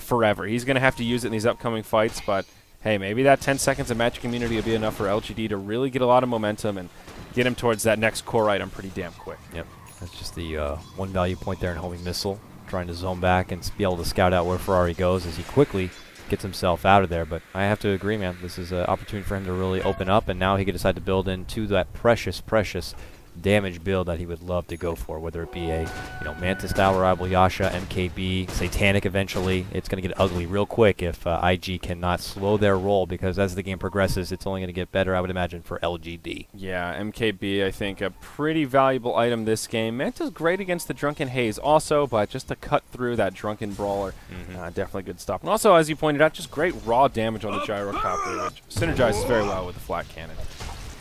forever. He's going to have to use it in these upcoming fights, but hey, maybe that 10 seconds of Magic Immunity will be enough for LGD to really get a lot of momentum and get him towards that next core item pretty damn quick. Yep. That's just the one value point there in Homing Missile, trying to zone back and be able to scout out where Ferrari goes as he quickly gets himself out of there. But I have to agree, man, this is an opportunity for him to really open up, and now he could decide to build into that precious damage build that he would love to go for, whether it be a Mantis style reliable Yasha, MKB, Satanic eventually. It's going to get ugly real quick if IG cannot slow their roll, because as the game progresses, it's only going to get better, I would imagine, for LGD. Yeah, MKB, I think, a pretty valuable item this game. Manta's great against the Drunken Haze also, but just to cut through that Drunken Brawler, definitely a good stop. And also, as you pointed out, just great raw damage on the Gyrocopter, which synergizes very well with the Flat Cannon.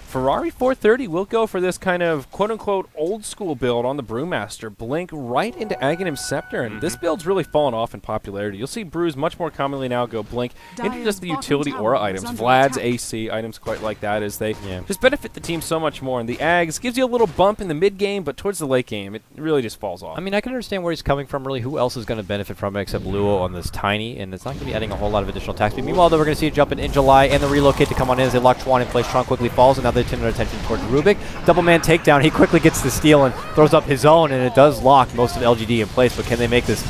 Ferrari 430 will go for this kind of quote-unquote old-school build on the Brewmaster. Blink right into Aghanim's Scepter, and this build's really fallen off in popularity. You'll see Brews much more commonly now go Blink into just the utility aura items. Vlad's AC items quite like that, as they just benefit the team so much more. And the Ags gives you a little bump in the mid-game, but towards the late game, it really just falls off. I mean, I can understand where he's coming from. Really, who else is going to benefit from it except Luo on this Tiny, and it's not going to be adding a whole lot of additional attack speed. Meanwhile, though, we're going to see a jump in July and the relocate to come on in as they lock Xuan in place. Tron quickly falls, and now they turn their attention towards Rubik. Double man takedown. He quickly gets the steal and throws up his own, and it does lock most of LGD in place, but can they make this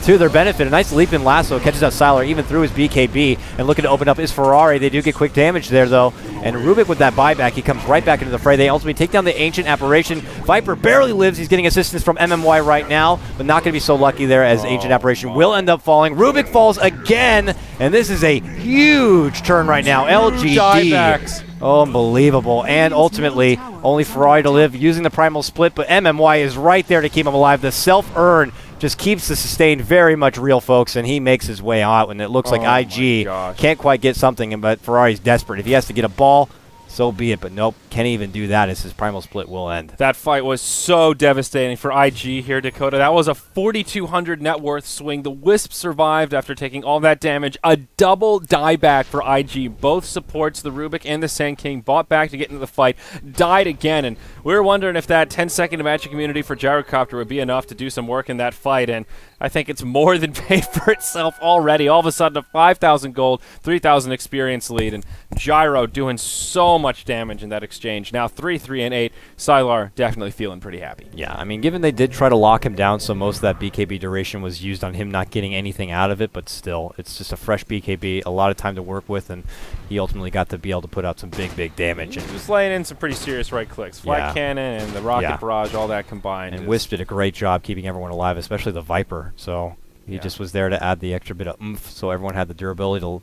to their benefit? A nice leap in Lasso catches out Sylar even through his BKB, and looking to open up is Ferrari. They do get quick damage there, though, and Rubik with that buyback, he comes right back into the fray. They ultimately take down the Ancient Apparition. Viper barely lives. He's getting assistance from MMY right now, but not going to be so lucky there, as Ancient Apparition will end up falling. Rubik falls again, and this is a huge turn right now. LGD. Unbelievable. And ultimately, only Ferrari to live using the Primal Split, but MMY is right there to keep him alive. The self-earn just keeps the sustain very much real, folks, and he makes his way out, and it looks like IG can't quite get something, but Ferrari's desperate. If he has to get a ball, so be it. But nope, can't even do that as his primal split will end. That fight was so devastating for IG here, Dakota. That was a 4,200 net worth swing. The Wisp survived after taking all that damage. A double dieback for IG. Both supports, the Rubik and the Sand King, bought back to get into the fight, died again. And we were wondering if that 10-second Magic Immunity for Gyrocopter would be enough to do some work in that fight. And I think it's more than paid for itself already. All of a sudden, a 5,000 gold, 3,000 experience lead. And Gyro doing so much damage in that exchange. Now 3, 3, and 8. Sylar definitely feeling pretty happy. Yeah, I mean, given they did try to lock him down, so most of that BKB duration was used on him not getting anything out of it, but still, it's just a fresh BKB, a lot of time to work with, and he ultimately got to be able to put out some big damage. And he was laying in some pretty serious right clicks. Flat cannon and the rocket barrage, all that combined. And Wisp did a great job keeping everyone alive, especially the Viper. So he just was there to add the extra bit of oomph, so everyone had the durability to,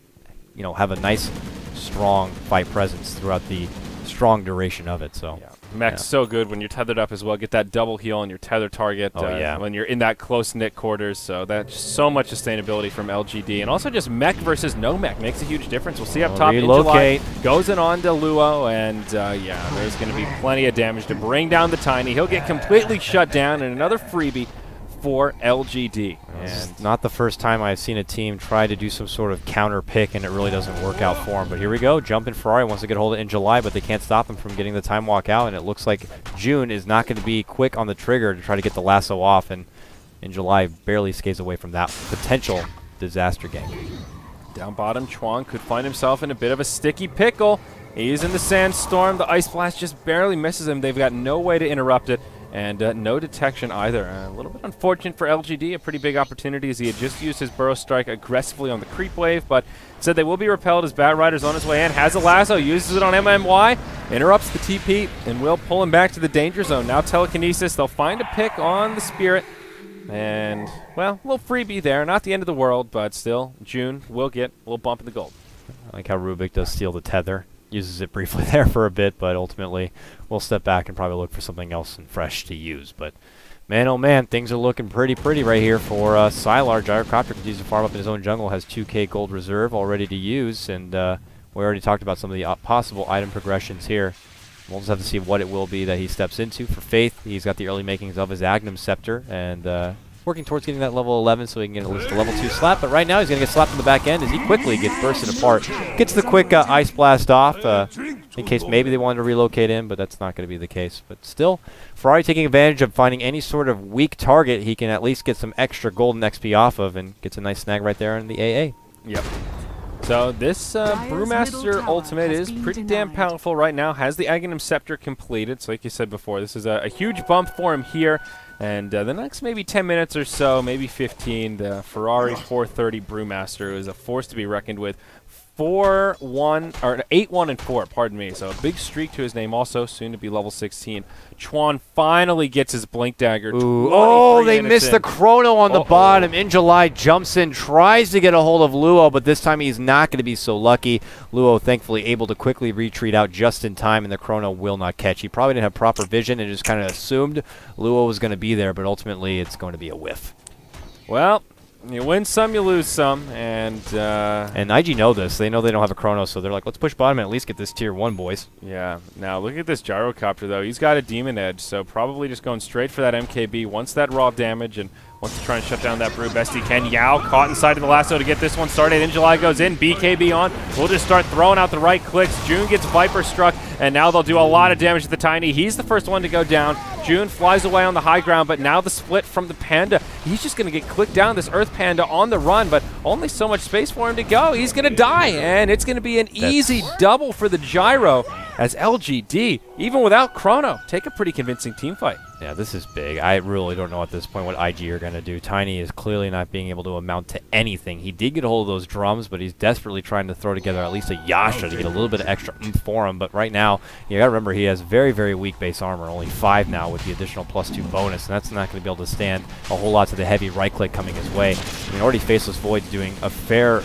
you know, have a nice, strong fight presence throughout the strong duration of it. So Mech's so good when you're tethered up as well. Get that double heal on your tether target when you're in that close-knit quarters. So that's so much sustainability from LGD. And also just mech versus no mech makes a huge difference. We'll see up top. Relocate. Goes in on to Luo, and there's going to be plenty of damage to bring down the Tiny. He'll get completely shut down, and another freebie for LGD. And not the first time I've seen a team try to do some sort of counter pick and it really doesn't work out for him. But here we go. Jumping Ferrari wants to get a hold of in July, but they can't stop him from getting the time walk out. And it looks like June is not going to be quick on the trigger to try to get the lasso off. And in July barely skates away from that potential disaster game. Down bottom, Chuan could find himself in a bit of a sticky pickle. He's in the sandstorm. The Ice Blast just barely misses him. They've got no way to interrupt it. And no detection either. A little bit unfortunate for LGD. A pretty big opportunity as he had just used his Burrow Strike aggressively on the creep wave, but said they will be repelled as Bat Rider's on his way in. Has a lasso, uses it on MMY, interrupts the TP, and will pull him back to the danger zone. Now telekinesis. They'll find a pick on the Spirit. And, well, a little freebie there. Not the end of the world, but still, June will get a little bump in the gold. I like how Rubik does steal the tether. Uses it briefly there for a bit, but ultimately we'll step back and probably look for something else and fresh to use. But man, oh man, things are looking pretty right here for Sylar. Gyrocopter continues to farm up in his own jungle, has 2k gold reserve all ready to use, and we already talked about some of the possible item progressions here. We'll just have to see what it will be that he steps into. For Faith, he's got the early makings of his Agnum Scepter, and working towards getting that level 11 so he can get at least a level 2 slap. But right now he's going to get slapped in the back end as he quickly gets bursted apart. Gets the quick Ice Blast off in case maybe they wanted to relocate in, but that's not going to be the case. But still, Ferrari taking advantage of finding any sort of weak target he can at least get some extra golden XP off of, and gets a nice snag right there in the AA. Yep. So this Brewmaster ultimate is pretty damn powerful right now. Has the Aghanim Scepter completed. So like you said before, this is a huge bump for him here. And the next maybe 10 minutes or so, maybe 15, the Ferrari 430 Brewmaster is a force to be reckoned with. 4-1, or 8-1 and 4, pardon me. So a big streak to his name also, soon to be level 16. Chuan finally gets his Blink Dagger. Oh, they missed the chrono on the bottom. In July jumps in, tries to get a hold of Luo, but this time he's not going to be so lucky. Luo thankfully able to quickly retreat out just in time, and the chrono will not catch. He probably didn't have proper vision and just kind of assumed Luo was going to be there, but ultimately it's going to be a whiff. Well, you win some, you lose some, and IG know this. They know they don't have a chrono, so they're like, let's push bottom and at least get this tier 1, boys. Yeah. Now, look at this Gyrocopter, though. He's got a Demon Edge, so probably just going straight for that MKB. Wants that raw damage and wants to try and shut down that Brew best he can. Yao caught inside of the lasso to get this one started. In July goes in, BKB on. We'll just start throwing out the right clicks. June gets Viper struck, and now they'll do a lot of damage to the Tiny. He's the first one to go down. June flies away on the high ground, but now the split from the Panda. He's just going to get clicked down, this Earth Panda on the run, but only so much space for him to go. He's going to die, and it's going to be an easy double for the Gyro as LGD, even without Chrono, take a pretty convincing team fight. Yeah, this is big. I really don't know at this point what IG are going to do. Tiny is clearly not being able to amount to anything. He did get a hold of those drums, but he's desperately trying to throw together at least a Yasha to get a little bit of extra oomph for him. But right now, you got to remember he has very weak base armor, only 5 now with the additional +2 bonus, and that's not going to be able to stand a whole lot to the heavy right click coming his way. I mean, already Faceless Void's doing a fair,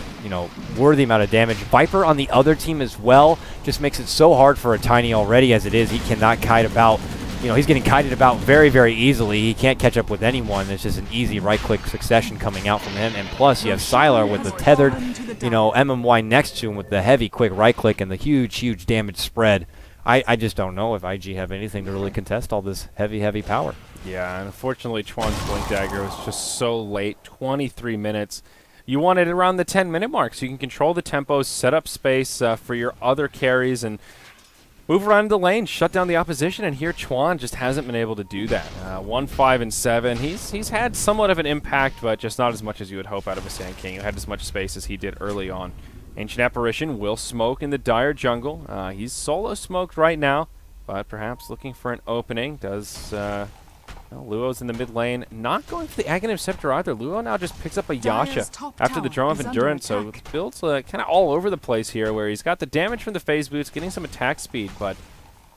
worthy amount of damage. Viper on the other team as well just makes it so hard for a Tiny already as it is. He cannot kite about, you know, he's getting kited about very, very easily. He can't catch up with anyone. It's just an easy right-click succession coming out from him. And plus, you have Sylar with the tethered, you know, MMY next to him with the heavy, quick right-click and the huge, huge damage spread. I just don't know if IG have anything to really contest all this heavy, heavy power. Yeah, and unfortunately, Chuan's Blink Dagger was just so late, 23 minutes. You want it around the 10-minute mark so you can control the tempos, set up space for your other carries, and move around the lane, shut down the opposition, and here Chuan just hasn't been able to do that. 1, 5, and 7. He's had somewhat of an impact, but just not as much as you would hope out of a Sand King, who had as much space as he did early on. Ancient Apparition will smoke in the dire jungle. He's solo smoked right now, but perhaps looking for an opening. Does Luo's in the mid lane, not going for the Aghanim Scepter either. Luo now just picks up a Yasha after the Drum of Endurance, so builds kind of all over the place here, where he's got the damage from the phase boots, getting some attack speed, but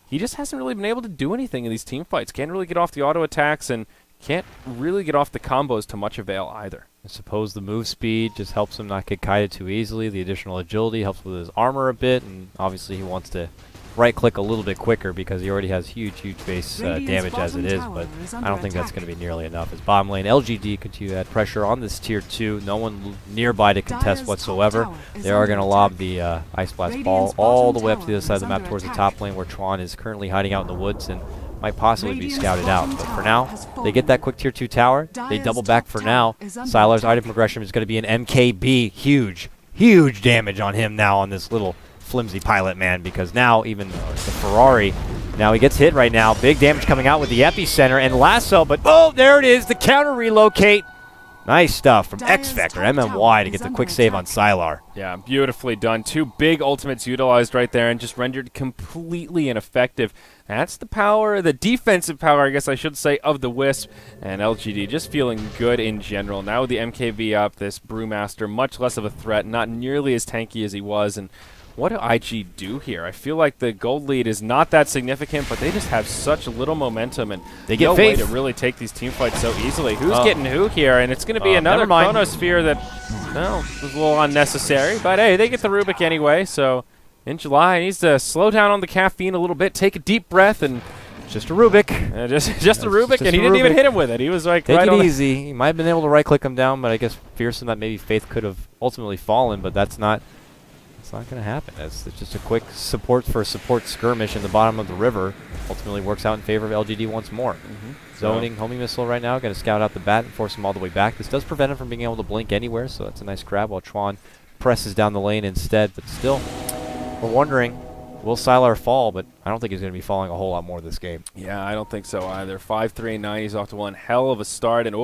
he just hasn't really been able to do anything in these team fights. Can't really get off the auto attacks, and can't really get off the combos to much avail either. I suppose the move speed just helps him not get kited too easily. The additional agility helps with his armor a bit, and obviously he wants to right-click a little bit quicker because he already has huge, huge base damage as it is, but I don't think that's going to be nearly enough. As bottom lane, LGD continue to add pressure on this tier 2. No one nearby to contest whatsoever. They are going to lob the Ice Blast ball all the way up to the other side of the map towards the top lane, where Chuan is currently hiding out in the woods and might possibly be scouted out. But for now, they get that quick tier 2 tower. They double back for now. Sylar's item progression is going to be an MKB. Huge, huge damage on him now on this little flimsy pilot man, because now even the Ferrari, now he gets hit right now. Big damage coming out with the epicenter and lasso, but oh, there it is, the counter relocate. Nice stuff from X-Factor, MMY, to get the quick save on Sylar. Yeah, beautifully done. 2 big ultimates utilized right there and just rendered completely ineffective. That's the power, the defensive power, I guess I should say, of the Wisp. And LGD just feeling good in general. Now with the MKB up, this Brewmaster, much less of a threat, not nearly as tanky as he was. And what do IG do here? I feel like the gold lead is not that significant, but they just have such little momentum, and they get no way to really take these team fights so easily. Who's getting who here? And it's going to be another Chronosphere that, well, was a little unnecessary. But hey, they get the Rubik anyway, so in July, he needs to slow down on the caffeine a little bit, take a deep breath, and just a Rubik. Just a Rubik, and he didn't even hit him with it. He was like, take right it easy. He might have been able to right-click him down, but I guess fearsome that maybe Faith could have ultimately fallen, but that's not going to happen. It's just a quick support for a support skirmish in the bottom of the river. Ultimately works out in favor of LGD once more. Zoning, homing missile right now, going to scout out the bat and force him all the way back. This does prevent him from being able to blink anywhere, so that's a nice grab while Chuan presses down the lane instead. But still, we're wondering, will Sylar fall? But I don't think he's going to be falling a whole lot more this game. Yeah, I don't think so either. 5-3-9, he's off to one hell of a start. And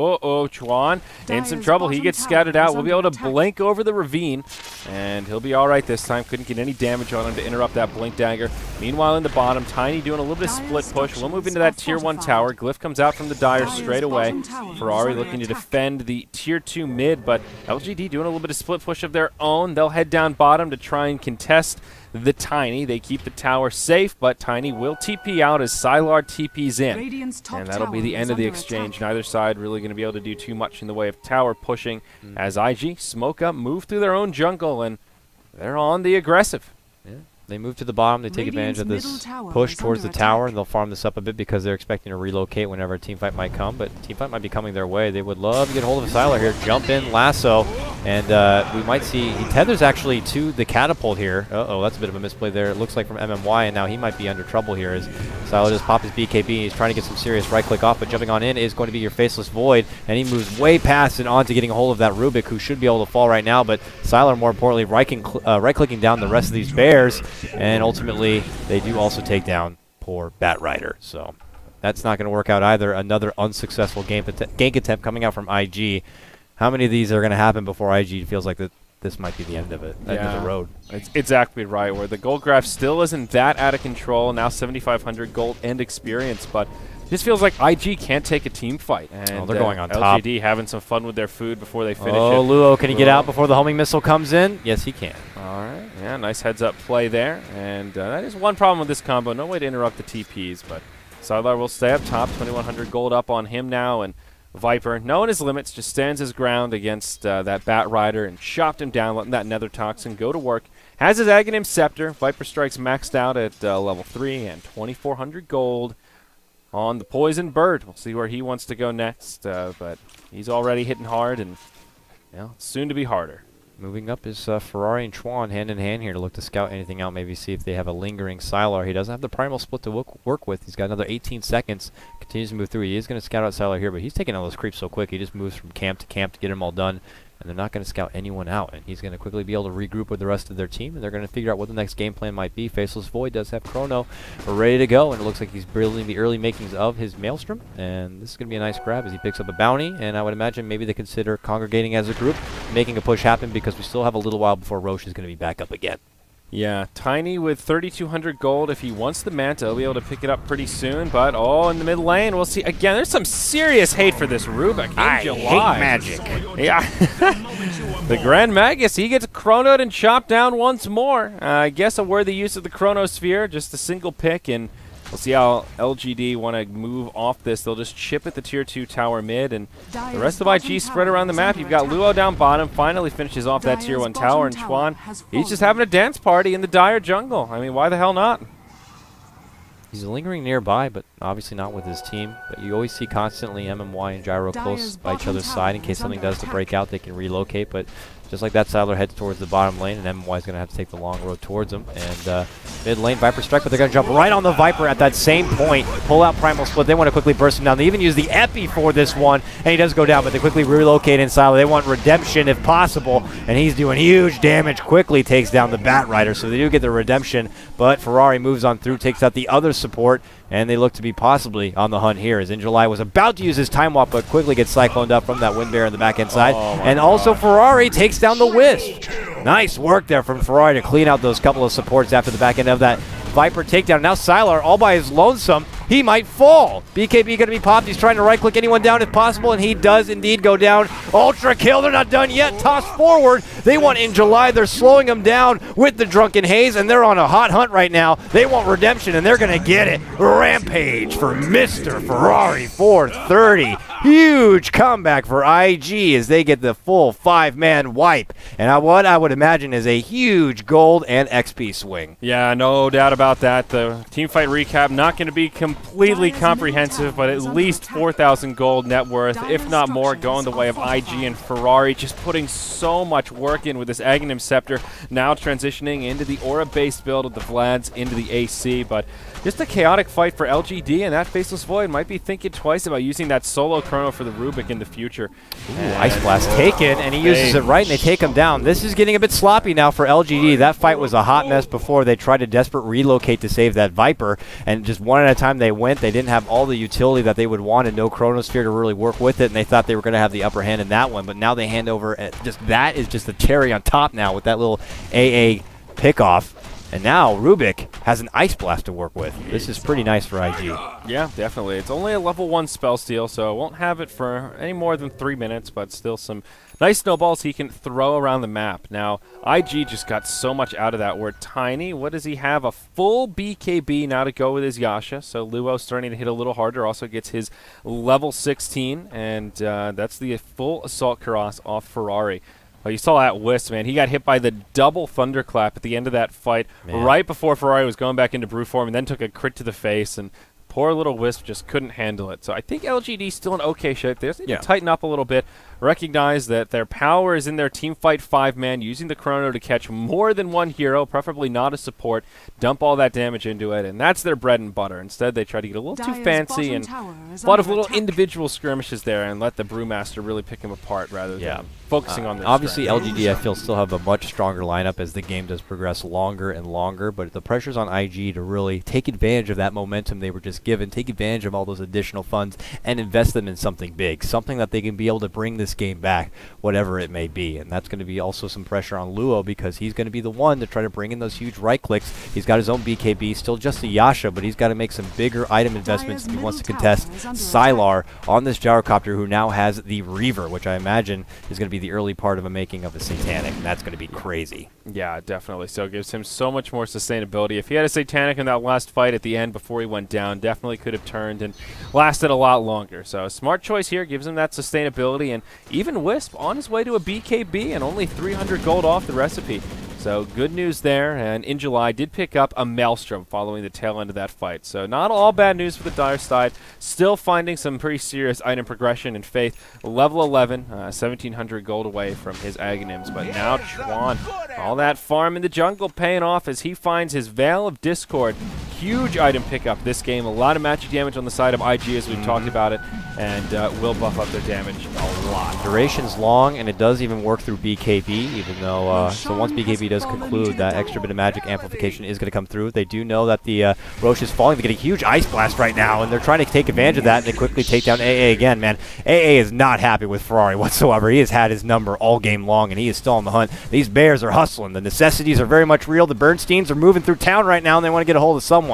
Chuan in some trouble. He gets scouted out. We'll be able to blink over the ravine, and he'll be all right this time. Couldn't get any damage on him to interrupt that Blink Dagger. Meanwhile, in the bottom, Tiny doing a little bit of split push. We'll move into that tier 1 tower. Glyph comes out from the Dire straight away. Ferrari looking to defend the tier 2 mid, but LGD doing a little bit of split push of their own. They'll head down bottom to try and contest the Tiny. They keep the tower safe, but Tiny will TP out as Sylar TPs in. And that'll be the end of the exchange. Neither side really going to be able to do too much in the way of tower pushing as IG smoke up, move through their own jungle, and they're on the aggressive. Yeah. They move to the bottom. They take advantage of this push towards the tower, and they'll farm this up a bit because they're expecting to relocate whenever a team fight might come. But team fight might be coming their way. They would love to get hold of a Sylar here. Jump in, lasso, and we might see he tethers actually to the catapult here. Uh-oh, that's a bit of a misplay there. It looks like from MMY, and now he might be under trouble here as Sylar just pop his BKB. He's trying to get some serious right-click off, but jumping on in is going to be your Faceless Void, and he moves way past and on to getting a hold of that Rubik, who should be able to fall right now. But Sylar, more importantly, right-clicking down the rest of these bears, and ultimately they do also take down poor Bat Rider. So that's not going to work out either. Another unsuccessful gank attempt coming out from IG. How many of these are going to happen before IG feels like that this might be the end of it, end of the road? It's exactly right, where the gold graph still isn't that out of control. Now 7,500 gold and experience, but this feels like IG can't take a team fight. And they're going on top. LGD having some fun with their food before they finish it. Oh, Luo, can he get out before the homing missile comes in? Yes, he can. All right. Yeah, nice heads-up play there. And that is one problem with this combo. No way to interrupt the TPs, but Sylar will stay up top. 2,100 gold up on him now, and Viper, knowing his limits, just stands his ground against that Bat Rider and chopped him down, letting that Nether Toxin go to work. Has his Aghanim Scepter. Viper Strike's maxed out at level 3 and 2,400 gold. on the Poison Bird. We'll see where he wants to go next, but he's already hitting hard, and soon to be harder. Moving up is Ferrari and Chuan hand in hand here to look to scout anything out, maybe see if they have a lingering Sylar. He doesn't have the primal split to work with. He's got another 18 seconds, continues to move through. He is going to scout out Sylar here, but he's taking all those creeps so quick. He just moves from camp to get them all done, and they're not going to scout anyone out. And he's going to quickly be able to regroup with the rest of their team, and they're going to figure out what the next game plan might be. Faceless Void does have Chrono ready to go, and it looks like he's building the early makings of his Maelstrom. And this is going to be a nice grab as he picks up a bounty, and I would imagine maybe they consider congregating as a group, making a push happen, because we still have a little while before Roche is going to be back up again. Yeah, Tiny with 3,200 gold. If he wants the Manta, he'll be able to pick it up pretty soon. But, in the mid lane, we'll see. Again, there's some serious hate for this Rubik. I hate magic. Yeah. The Grand Magus, he gets chronoed and chopped down once more. I guess a worthy use of the Chronosphere, just a single pick, and we'll see how LGD want to move off this. They'll just chip at the tier 2 tower mid, and the rest of IG spread around the map. You've got Luo down bottom, finally finishes off that tier 1 tower, and Chuan, he's just having a dance party in the Dire jungle. I mean, why the hell not? He's lingering nearby, but obviously not with his team. But you always see constantly MMY and Gyro close by each other's side in case something does to break out. They can relocate, but just like that, Sylar heads towards the bottom lane, and MMY is going to have to take the long road towards him. And mid lane, Viper strike, but they're going to jump right on the Viper at that same point, pull out Primal Split. They want to quickly burst him down. They even use the Epi for this one, and he does go down, but they quickly relocate in Sylar. They want redemption if possible, and he's doing huge damage, quickly takes down the Bat Rider, so they do get the redemption, but Ferrari moves on through, takes out the other support, and they look to be possibly on the hunt here, as Injuly was about to use his Time Walk, but quickly gets cycloned up from that Wind Bear in the back end side. And also Ferrari takes down the Wisp. Nice work there from Ferrari to clean out those couple of supports after the back end of that Viper takedown. Now Sylar, all by his lonesome, he might fall. BKB going to be popped. He's trying to right-click anyone down if possible, and he does indeed go down. Ultra kill. They're not done yet. Toss forward. They want in July. They're slowing him down with the Drunken Haze, and they're on a hot hunt right now. They want redemption, and they're going to get it. Rampage for Mr. Ferrari 430. Huge comeback for IG as they get the full 5-man wipe. And what I would imagine is a huge gold and XP swing. Yeah, no doubt about that. The teamfight recap not going to be completely comprehensive, but at least 4,000 gold net worth, if not more, going the way of IG and Ferrari, just putting so much work in with this Aghanim Scepter, now transitioning into the Aura-based build of the Vlads into the AC, but just a chaotic fight for LGD, and that Faceless Void might be thinking twice about using that solo chrono for the Rubik in the future. Ooh, Ice Blast taken, and he uses it right, and they take him down. This is getting a bit sloppy now for LGD. That fight was a hot mess before. They tried to desperate relocate to save that Viper, and just one at a time they went. They didn't have all the utility that they would want and no Chronosphere to really work with it, and they thought they were going to have the upper hand in that one, but now they hand over, that is just the cherry on top now with that little AA pickoff. And now Rubik has an Ice Blast to work with. This is pretty nice for IG. Yeah, definitely. It's only a level 1 spell steal, so it won't have it for any more than 3 minutes, but still some nice snowballs he can throw around the map. Now, IG just got so much out of that. We're Tiny. What does he have? A full BKB now to go with his Yasha. So Luo starting to hit a little harder. Also gets his level 16, and that's the full Assault Cuirass off Ferrari. Oh, you saw that Wisp, man. He got hit by the double Thunderclap at the end of that fight, right before Ferrari was going back into Brew form, and then took a crit to the face, and poor little Wisp just couldn't handle it. So I think LGD's still in okay shape. They just need to tighten up a little bit, recognize that their power is in their teamfight 5-man, using the Chrono to catch more than one hero, preferably not a support, dump all that damage into it, and that's their bread and butter. Instead, they try to get a little too fancy and a lot of little individual skirmishes there and let the Brewmaster really pick him apart rather than focusing on their obviously, strength. LGD, I feel, still have a much stronger lineup as the game does progress longer and longer, but the pressure's on IG to really take advantage of that momentum they were just given, take advantage of all those additional funds, and invest them in something big, something that they can be able to bring this game back, whatever it may be. And that's going to be also some pressure on Luo, because he's going to be the one to try to bring in those huge right clicks. He's got his own BKB, still just a Yasha, but he's got to make some bigger item investments if he wants to contest Sylar on this gyrocopter, who now has the Reaver, which I imagine is going to be the early part of a making of a Satanic, and that's going to be crazy. Yeah, definitely. So it gives him so much more sustainability. If he had a Satanic in that last fight at the end before he went down, definitely could have turned and lasted a lot longer. So a smart choice here, gives him that sustainability, and even Wisp on his way to a BKB and only 300 gold off the recipe. So good news there, and in July did pick up a Maelstrom following the tail end of that fight. So not all bad news for the dire side. Still finding some pretty serious item progression in Faith. Level 11, 1,700 gold away from his Aghanims. But now Chuan, all that farm in the jungle paying off as he finds his Veil of Discord. Huge item pickup this game. A lot of magic damage on the side of IG as we've talked about it, and will buff up their damage a lot. Duration's long, and it does even work through BKB, even though, so once BKB does conclude, that extra bit of magic amplification is going to come through. They do know that the Rosh is falling. They get a huge Ice Blast right now, and they're trying to take advantage of that, and they quickly take down AA again, man. AA is not happy with Ferrari whatsoever. He has had his number all game long, and he is still on the hunt. These bears are hustling. The necessities are very much real. The Bernsteins are moving through town right now, and they want to get a hold of someone.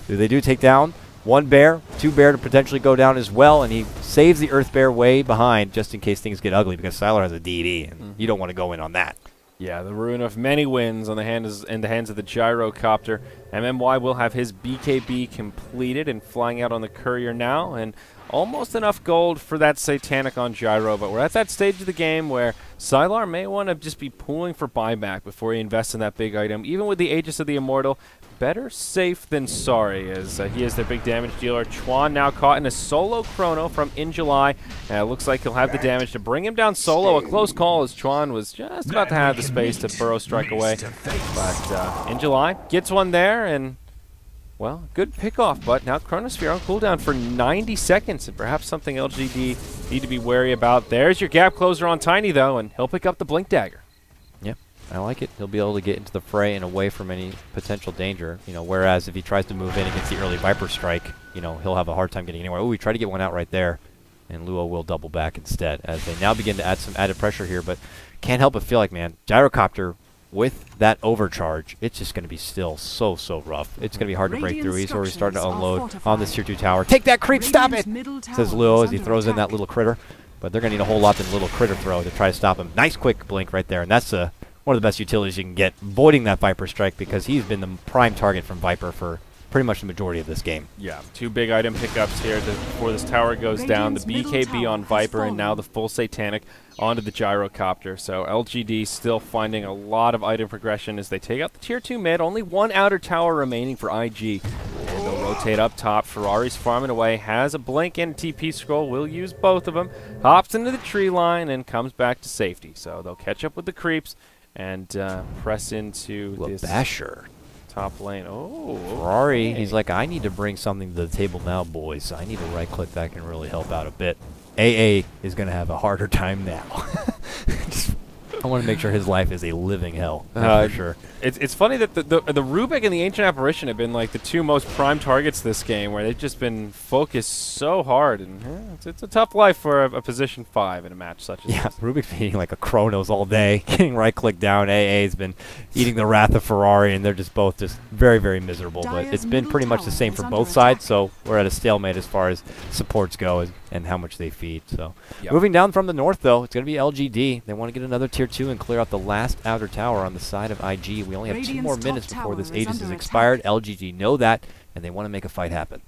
They do take down one bear, two bear to potentially go down as well, and he saves the Earth Bear way behind just in case things get ugly because Sylar has a DD, and you don't want to go in on that. Yeah, the ruin of many wins on the in the hands of the Gyrocopter. MMY will have his BKB completed and flying out on the courier now, and almost enough gold for that Satanic on Gyro, but we're at that stage of the game where Sylar may want to just be pooling for buyback before he invests in that big item. Even with the Aegis of the Immortal, better safe than sorry, as he is their big damage dealer. Chuan now caught in a solo chrono from In July. Looks like he'll have the damage to bring him down solo. A close call as Chuan was just about to have the space to burrow strike away. But In July gets one there, and well, good pickoff, but now Chronosphere on cooldown for 90 seconds, and perhaps something LGD need to be wary about. There's your gap closer on Tiny, though, and he'll pick up the Blink Dagger. Yep, I like it. He'll be able to get into the fray and away from any potential danger, whereas if he tries to move in against the early Viper Strike, he'll have a hard time getting anywhere. Oh, we tried to get one out right there, and Luo will double back instead, as they now begin to add some added pressure here, but can't help but feel like, man, Gyrocopter with that overcharge, it's just going to be still so rough. It's going to be hard to break through. He's already starting to unload on this tier 2 tower. Take that creep, stop it! Says Luo as he throws in that little critter. But they're going to need a whole lot than a little critter throw to try to stop him. Nice quick blink right there, and that's one of the best utilities you can get, voiding that Viper Strike, because he's been the prime target from Viper for pretty much the majority of this game. Yeah, two big item pickups here before this tower goes down. The BKB on Viper and now the full Satanic onto the Gyrocopter. So LGD still finding a lot of item progression as they take out the tier 2 mid. Only one outer tower remaining for IG. And they'll rotate up top. Ferrari's farming away. Has a blink and TP scroll. Will use both of them. Hops into the tree line and comes back to safety. So they'll catch up with the creeps and press into this Basher. top lane. Oh, Ferrari, he's like, I need to bring something to the table now, boys. I need to right-click that can really help out a bit. AA is going to have a harder time now. I want to make sure his life is a living hell, for sure. It's funny that the Rubik and the Ancient Apparition have been like the two most prime targets this game, where they've just been focused so hard, and it's a tough life for a position 5 in a match such as this. Yeah, Rubik's been eating like a Chronos all day, getting right-click down. AA's been eating the wrath of Ferrari, and they're just both just very miserable. But it's been pretty much the same for both sides, so we're at a stalemate as far as supports go and how much they feed. So moving down from the north, though, it's going to be LGD. They want to get another tier 2 and clear out the last outer tower on the side of IG. We only have 2 more minutes before this Aegis is expired. LGD know that, and they want to make a fight happen.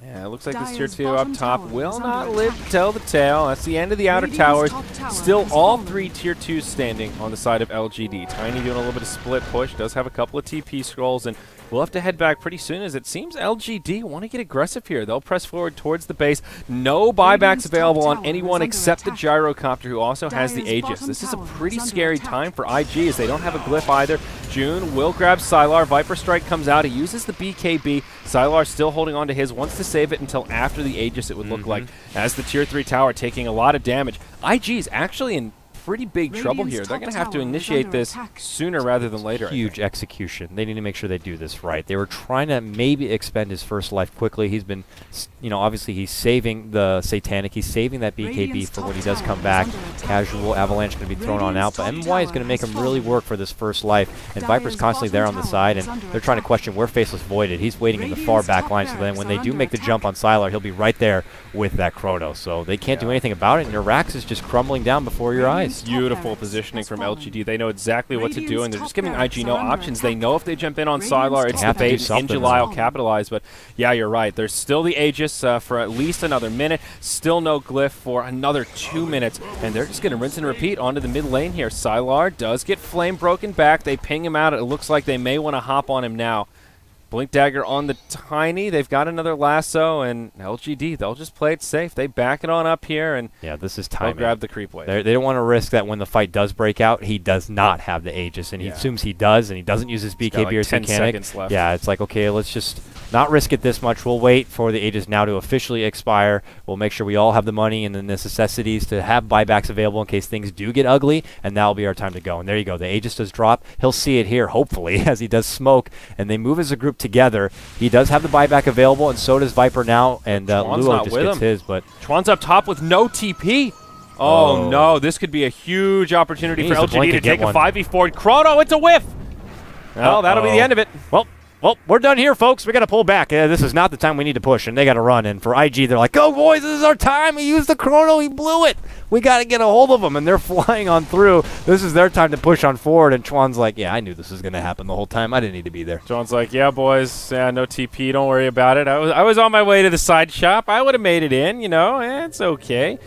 Yeah, it looks like this tier 2 up top will not live to tell the tale. That's the end of the outer towers. Still all 3 tier 2s standing on the side of LGD. Tiny doing a little bit of split push. Does have a couple of TP scrolls, and we'll have to head back pretty soon, as it seems LGD want to get aggressive here. They'll press forward towards the base. No buybacks available on anyone except the Gyrocopter, who also has the Aegis. This is a pretty scary time for IG, as they don't have a glyph either. June will grab Sylar. Viper Strike comes out. He uses the BKB. Sylar still holding on to his, wants to save it until after the Aegis, it would look like, as the tier 3 tower taking a lot of damage. IG is actually in pretty big trouble here. They're going to have to initiate this sooner rather than later. Huge execution. They need to make sure they do this right. They were trying to maybe expend his first life quickly. He's been, obviously he's saving the Satanic. He's saving that BKB for when he does come back. Casual Avalanche going to be thrown on out, but MY is going to make him really work for this first life. And Viper's constantly there on the side, and they're trying to question where Faceless voided. He's waiting in the far back line, so then when they do make the jump on Sylar, he'll be right there with that Chrono. So they can't do anything about it, and your Rax is just crumbling down before your eyes. beautiful positioning from LGD. They know exactly what to do, and they're just giving IG no options. They know if they jump in on Sylar, it's the bait. In July will capitalize, but yeah, you're right. There's still the Aegis for at least another minute. Still no Glyph for another 2 minutes, and they're just going to rinse and repeat onto the mid lane here. Sylar does get flame broken back. They ping him out. It looks like they may want to hop on him now. Blink Dagger on the Tiny. They've got another lasso, and LGD, they'll just play it safe. They back it on up here, and yeah, this is timing. They'll grab the creep wave. They don't want to risk that when the fight does break out, he does not have the Aegis, and he assumes he does, and he doesn't use his BKB or 10 mechanic. seconds left. Yeah, it's like, okay, let's just not risk it this much. We'll wait for the Aegis now to officially expire. We'll make sure we all have the money and the necessities to have buybacks available in case things do get ugly, and that'll be our time to go. And there you go. The Aegis does drop. He'll see it here, hopefully, as he does smoke, and they move as a group together. He does have the buyback available, and so does Viper now, and Luo just gets his. But Chuan's up top with no TP. Oh, no. This could be a huge opportunity for LGD to take a 5v4. Chrono, it's a whiff. Well, that'll be the end of it. Well, we're done here, folks. We got to pull back. This is not the time we need to push, and they got to run. And for IG, they're like, "Go, boys! This is our time. He used the Chrono. He blew it. We got to get a hold of him." And they're flying on through. This is their time to push on forward. And Chuan's like, "Yeah, I knew this was going to happen the whole time. I didn't need to be there." Chuan's like, "Yeah, boys. Yeah, no TP. Don't worry about it. I was on my way to the side shop. I would have made it in. You know, it's okay."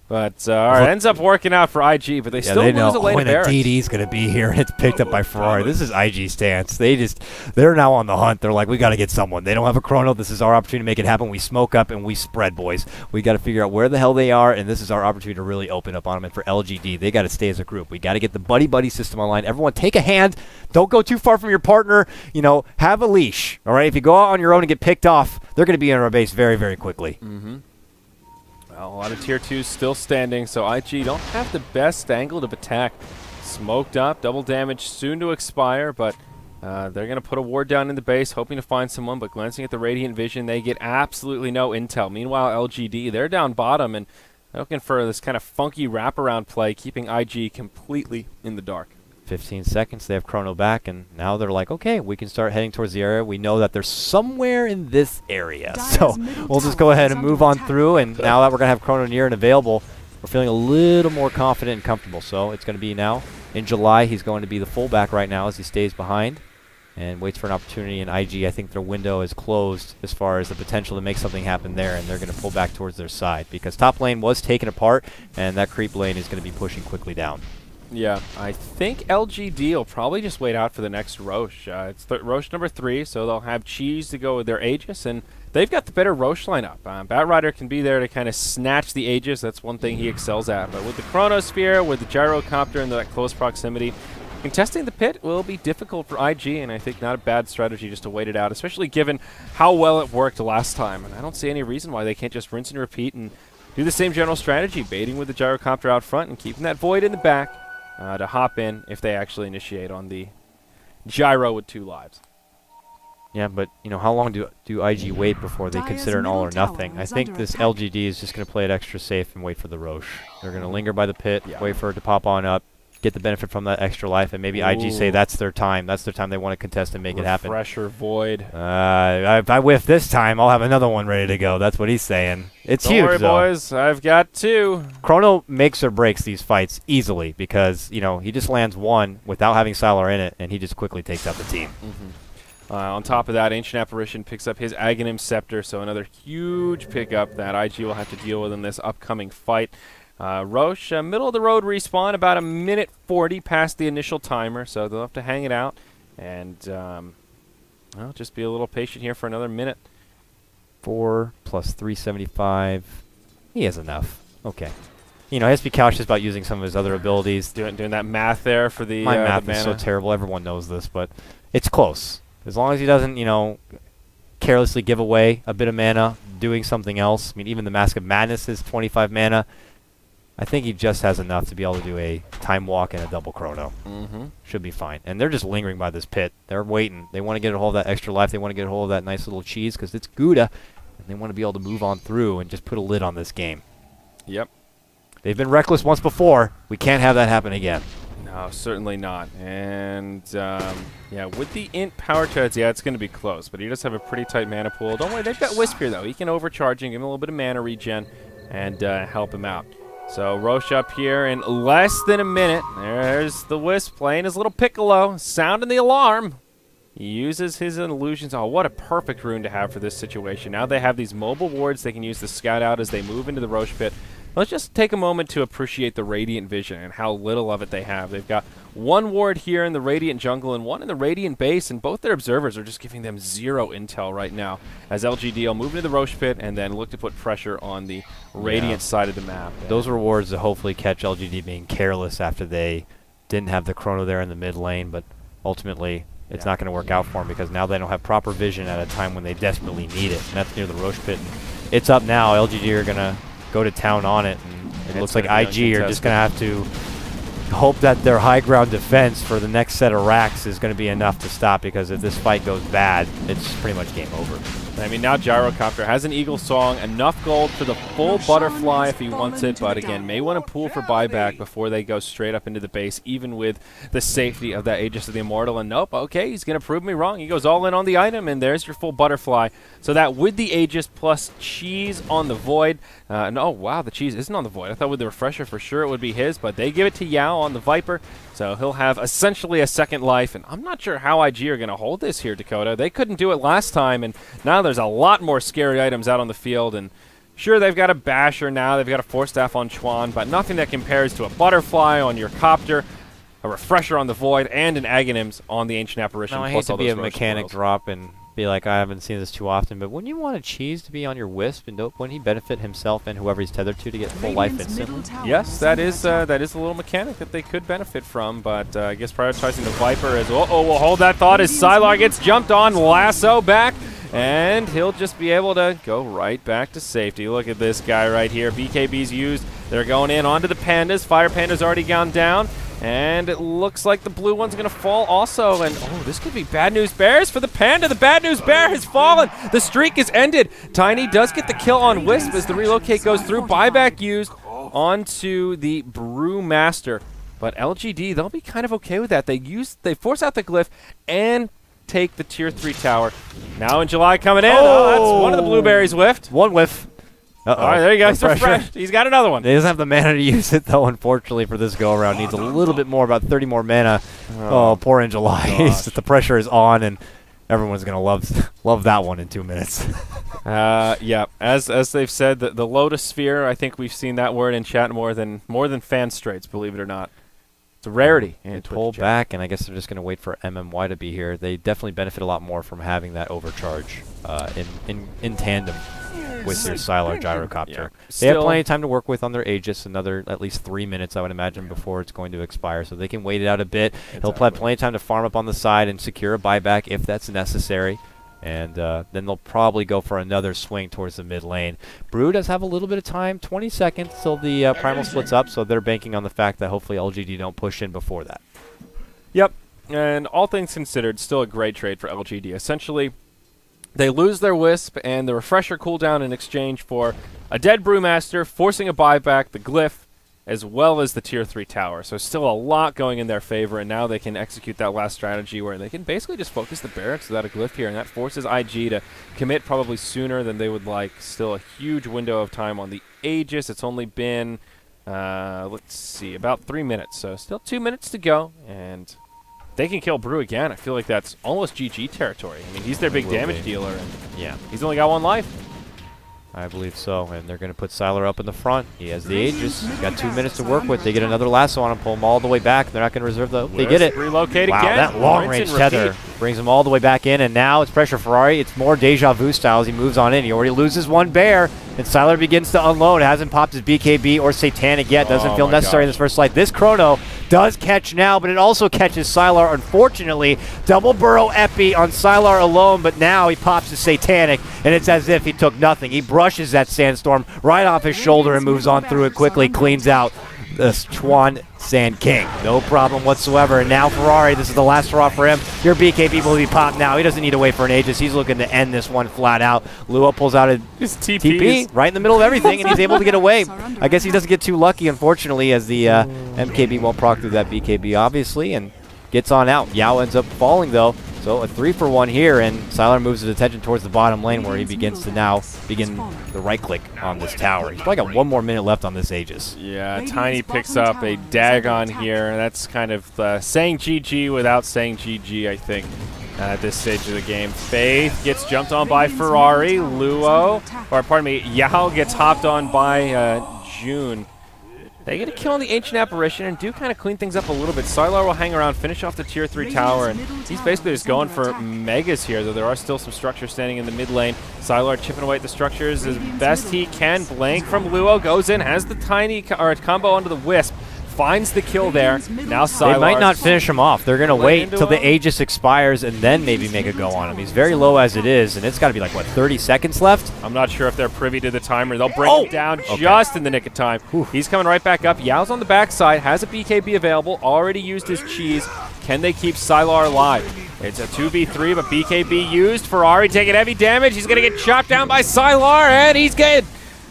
But all right, ends up working out for IG, but they still lose a lane of barracks. When a DD's going to be here, and it's picked up by Ferrari. This is IG stance. They're now on the hunt. They're like, we got to get someone. They don't have a Chrono. This is our opportunity to make it happen. We smoke up and we spread, boys. We got to figure out where the hell they are, and this is our opportunity to really open up on them. And for LGD, they got to stay as a group. We got to get the buddy system online. Everyone, take a hand. Don't go too far from your partner. You know, have a leash. All right, if you go out on your own and get picked off, they're going to be in our base very, very quickly. Mm-hmm. Well, a lot of tier 2s still standing, so IG don't have the best angle to attack. Smoked up, double damage soon to expire, but they're going to put a ward down in the base, hoping to find someone, but glancing at the Radiant Vision, they get absolutely no intel. Meanwhile, LGD, they're down bottom, and they're looking for this kind of funky wraparound play, keeping IG completely in the dark. 15 seconds, they have Chrono back, and now they're like, okay, we can start heading towards the area. We know that they're somewhere in this area, so we'll just go ahead and move on through, and now that we're going to have Chrono near and available, we're feeling a little more confident and comfortable. So it's going to be now. In July, he's going to be the fullback right now as he stays behind and waits for an opportunity. And IG, I think their window is closed as far as the potential to make something happen there, and they're going to pull back towards their side because top lane was taken apart, and that creep lane is going to be pushing quickly down. Yeah, I think LGD will probably just wait out for the next Roche. It's Roche number 3, so they'll have Cheese to go with their Aegis, and they've got the better Roche lineup. Batrider can be there to kind of snatch the Aegis. That's one thing he excels at. But with the Chronosphere, with the Gyrocopter, and that close proximity, contesting the pit will be difficult for IG, and I think not a bad strategy just to wait it out, especially given how well it worked last time. And I don't see any reason why they can't just rinse and repeat and do the same general strategy, baiting with the Gyrocopter out front and keeping that Void in the back. To hop in if they actually initiate on the Gyro with 2 lives. Yeah, but you know, how long do IG wait before they consider an all or nothing? I think this LGD is just going to play it extra safe and wait for the Roche. They're going to linger by the pit, wait for it to pop on up, get the benefit from that extra life, and maybe IG say that's their time. That's their time they want to contest and make it happen. Refresher Void. If I whiff this time, I'll have another one ready to go. That's what he's saying. It's huge, Don't worry, though. boys. I've got 2. Chrono makes or breaks these fights easily because, you know, he just lands one without having Sylar in it, and he just quickly takes out the team. On top of that, Ancient Apparition picks up his Aghanim Scepter, so another huge pickup that IG will have to deal with in this upcoming fight. Roche, middle of the road respawn, about a minute 40 past the initial timer, so they'll have to hang it out and well, just be a little patient here for another minute. 4 plus 375. He has enough. Okay. You know, he has to be cautious about using some of his other abilities. Doing that math there for the My math the is so terrible. Everyone knows this, but it's close. As long as he doesn't, you know, carelessly give away a bit of mana doing something else. I mean, even the Mask of Madness is 25 mana. I think he just has enough to be able to do a time walk and a double Chrono. Should be fine. And they're just lingering by this pit. They're waiting. They want to get a hold of that extra life. They want to get a hold of that nice little cheese because it's Gouda. And they want to be able to move on through and just put a lid on this game. Yep. They've been reckless once before. We can't have that happen again. No, certainly not. And, yeah, with the Int Power Treads, yeah, it's going to be close. But he does have a pretty tight mana pool. Don't worry, they've got Wisp here, though. He can overcharge and give him a little bit of mana regen and help him out. So Roche up here in less than a minute. There's the Wisp playing his little piccolo, sounding the alarm. He uses his illusions. Oh, what a perfect rune to have for this situation. Now they have these mobile wards they can use to scout out as they move into the Roche pit. Let's just take a moment to appreciate the Radiant vision and how little of it they have. They've got one ward here in the Radiant jungle and one in the Radiant base, and both their observers are just giving them zero intel right now as LGD will move into the Roche pit and then look to put pressure on the Radiant side of the map. Those are wards that hopefully catch LGD being careless after they didn't have the Chrono there in the mid lane, but ultimately it's not going to work out for them because now they don't have proper vision at a time when they desperately need it, and that's near the Roche pit. And it's up now. LGD are going to go to town on it, and it looks like IG are just going to have to hope that their high ground defense for the next set of racks is going to be enough to stop, because if this fight goes bad, it's pretty much game over. I mean, now Gyrocopter has an Eagle Song, enough gold for the full butterfly if he wants it, but again, may want to pull for buyback before they go straight up into the base, even with the safety of that Aegis of the Immortal. And nope, okay, he's going to prove me wrong. He goes all in on the item, and there's your full butterfly. So that with the Aegis plus cheese on the Void. No, wow, the cheese isn't on the Void. I thought with the refresher for sure it would be his, but they give it to Yao on the Viper. So he'll have essentially a second life, and I'm not sure how IG are going to hold this here, Dakota. They couldn't do it last time, and now there's a lot more scary items out on the field, and sure, they've got a Basher now, they've got a Force Staff on Chuan, but nothing that compares to a Butterfly on your Copter, a Refresher on the Void, and an Aghanims on the Ancient Apparition. Now, I hate to be a mechanic drop and be like, I haven't seen this too often, but wouldn't you want a cheese to be on your Wisp, and wouldn't he benefit himself and whoever he's tethered to get full life instantly? Yes, that is a little mechanic that they could benefit from, but I guess prioritizing the Viper is, we'll hold that thought as Sylar gets jumped on, lasso back, and he'll just be able to go right back to safety. Look at this guy right here. BKB's used. They're going in onto the Pandas. Fire Panda's already gone down. And it looks like the blue one's going to fall also. And, oh, this could be bad news bears for the Panda. The bad news bear has fallen. The streak is ended. Tiny does get the kill on Wisp as the relocate goes through. Buyback used onto the Brewmaster. But LGD, they'll be kind of okay with that. They force out the glyph and take the tier 3 tower. Now in July coming in. Oh, that's one of the blueberries whiffed. One whiff. All right, there you go. He's refreshed. He's got another one. He doesn't have the mana to use it, though, unfortunately, for this go-around. Needs a little bit more, about 30 more mana. Oh, poor in July. The pressure is on, and everyone's going to love that one in 2 minutes. Yeah, as they've said, the Lotus Sphere, I think we've seen that word in chat more than fan straits, believe it or not. It's a rarity. They pull back, and I guess they're just going to wait for MMY to be here. They definitely benefit a lot more from having that overcharge in tandem with their Sylar Gyrocopter. Yeah. They have plenty of time to work with on their Aegis, another at least 3 minutes, I would imagine, before it's going to expire, so they can wait it out a bit. He'll have plenty of time to farm up on the side and secure a buyback if that's necessary. And then they'll probably go for another swing towards the mid lane. Brew does have a little bit of time, 20 seconds till the Primal splits up, so they're banking on the fact that hopefully LGD don't push in before that. Yep, and all things considered, still a great trade for LGD. Essentially, they lose their Wisp and the Refresher cooldown in exchange for a dead Brewmaster, forcing a buyback, the Glyph, as well as the tier 3 tower. So still a lot going in their favor, and now they can execute that last strategy where they can basically just focus the barracks without a Glyph here, and that forces IG to commit probably sooner than they would like. Still a huge window of time on the Aegis. It's only been, let's see, about 3 minutes, so still 2 minutes to go, and they can kill Brew again. I feel like that's almost GG territory. I mean, he's their big damage dealer, and yeah, he's only got 1 life. I believe so, and they're going to put Sylar up in the front. He has the Aegis. He's got 2 minutes to work with. They get another lasso on him, pull him all the way back. They're not going to reserve the... They get it. Relocate wow, again. That long-range tether brings him all the way back in, and now it's pressure Ferrari. It's more Deja Vu style as he moves on in. He already loses 1 bear, and Sylar begins to unload. Hasn't popped his BKB or Satanic yet. Doesn't feel necessary in this first slide. This Chrono does catch now, but it also catches Sylar, unfortunately. Double Burrow Epi on Sylar alone, but now he pops his Satanic, and it's as if he took nothing. He brushes that Sandstorm right off his shoulder and moves on through it quickly, cleans out this Chuan Sand King. No problem whatsoever. And now Ferrari, this is the last hurrah for him. Your BKB will be popped now. He doesn't need to wait for an Aegis. He's looking to end this one flat out. Lua pulls out his TP right in the middle of everything, and he's able to get away. I guess he doesn't get too lucky, unfortunately, as the MKB won't proc through that BKB, obviously, and gets on out. Yao ends up falling, though. So a 3-for-1 here, and Sylar moves his attention towards the bottom lane where he begins to now begin the right-click on this tower. He's probably got 1 more minute left on this Aegis. Yeah, Tiny picks up a Dagon here. That's kind of saying GG without saying GG, I think, at this stage of the game. Faith gets jumped on by Ferrari. Luo, or pardon me, Yao gets hopped on by June. They get a kill on the Ancient Apparition and do kind of clean things up a little bit. Sylar will hang around, finish off the tier 3 tower, and he's basically just going for megas here, though there are still some structures standing in the mid lane. Sylar chipping away at the structures as best he can. Blank from Luo goes in, has the tiny combo onto the Wisp. Finds the kill there. Now Sylar. They might not finish him off. They're going to wait till the Aegis expires and then maybe make a go on him. He's very low as it is, and it's got to be like, what, 30 seconds left? I'm not sure if they're privy to the timer. They'll bring him down just in the nick of time. He's coming right back up. Yao's on the backside, has a BKB available, already used his cheese. Can they keep Sylar alive? It's a 2v3, but BKB used. Ferrari taking heavy damage. He's going to get chopped down by Sylar, and he's good.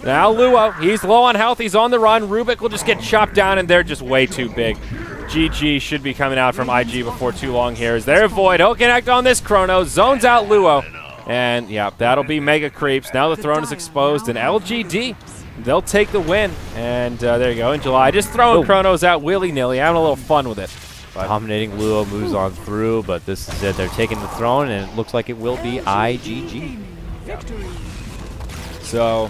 Now Luo, he's low on health, he's on the run. Rubik will just get chopped down, and they're just way too big. GG should be coming out from IG before too long here. Is there a Void? He'll connect on this Chrono, zones out Luo. And yeah, that'll be Mega Creeps. Now the throne is exposed, and LGD, they'll take the win. And there you go, in July. Just throwing Chronos out willy-nilly, having a little fun with it. Dominating Luo moves on through, but this is it. They're taking the throne, and it looks like it will be IGG. So,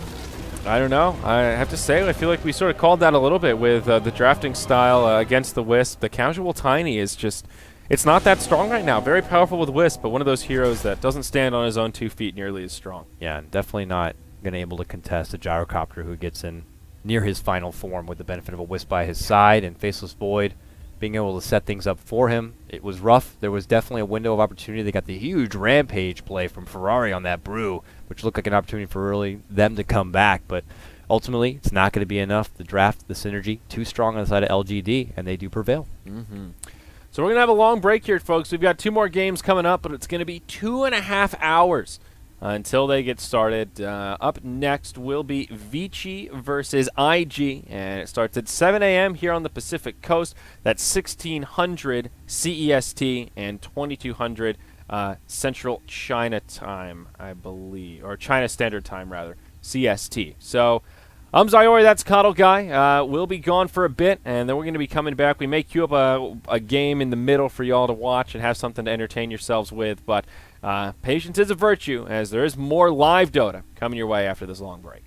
I don't know. I have to say, I feel like we sort of called that a little bit with the drafting style against the Wisp. The casual Tiny is just, it's not that strong right now. Very powerful with Wisp, but one of those heroes that doesn't stand on his own 2 feet nearly as strong. Yeah, definitely not going to be able to contest a Gyrocopter who gets in near his final form with the benefit of a Wisp by his side and Faceless Void being able to set things up for him. It was rough. There was definitely a window of opportunity. They got the huge Rampage play from Ferrari on that Brew, which looked like an opportunity for them to come back, but ultimately it's not going to be enough. The draft, the synergy, too strong on the side of LGD, and they do prevail. So we're going to have a long break here, folks. We've got 2 more games coming up, but it's going to be 2.5 hours until they get started. Up next will be Vici versus IG, and it starts at 7 a.m. here on the Pacific Coast. That's 1600 CEST and 2200 Central China Time, I believe, or China Standard Time, rather, CST. So, I'm Zyori, that's Coddle Guy. We'll be gone for a bit, and then we're going to be coming back. We may queue up a game in the middle for y'all to watch and have something to entertain yourselves with, but patience is a virtue, as there is more live Dota coming your way after this long break.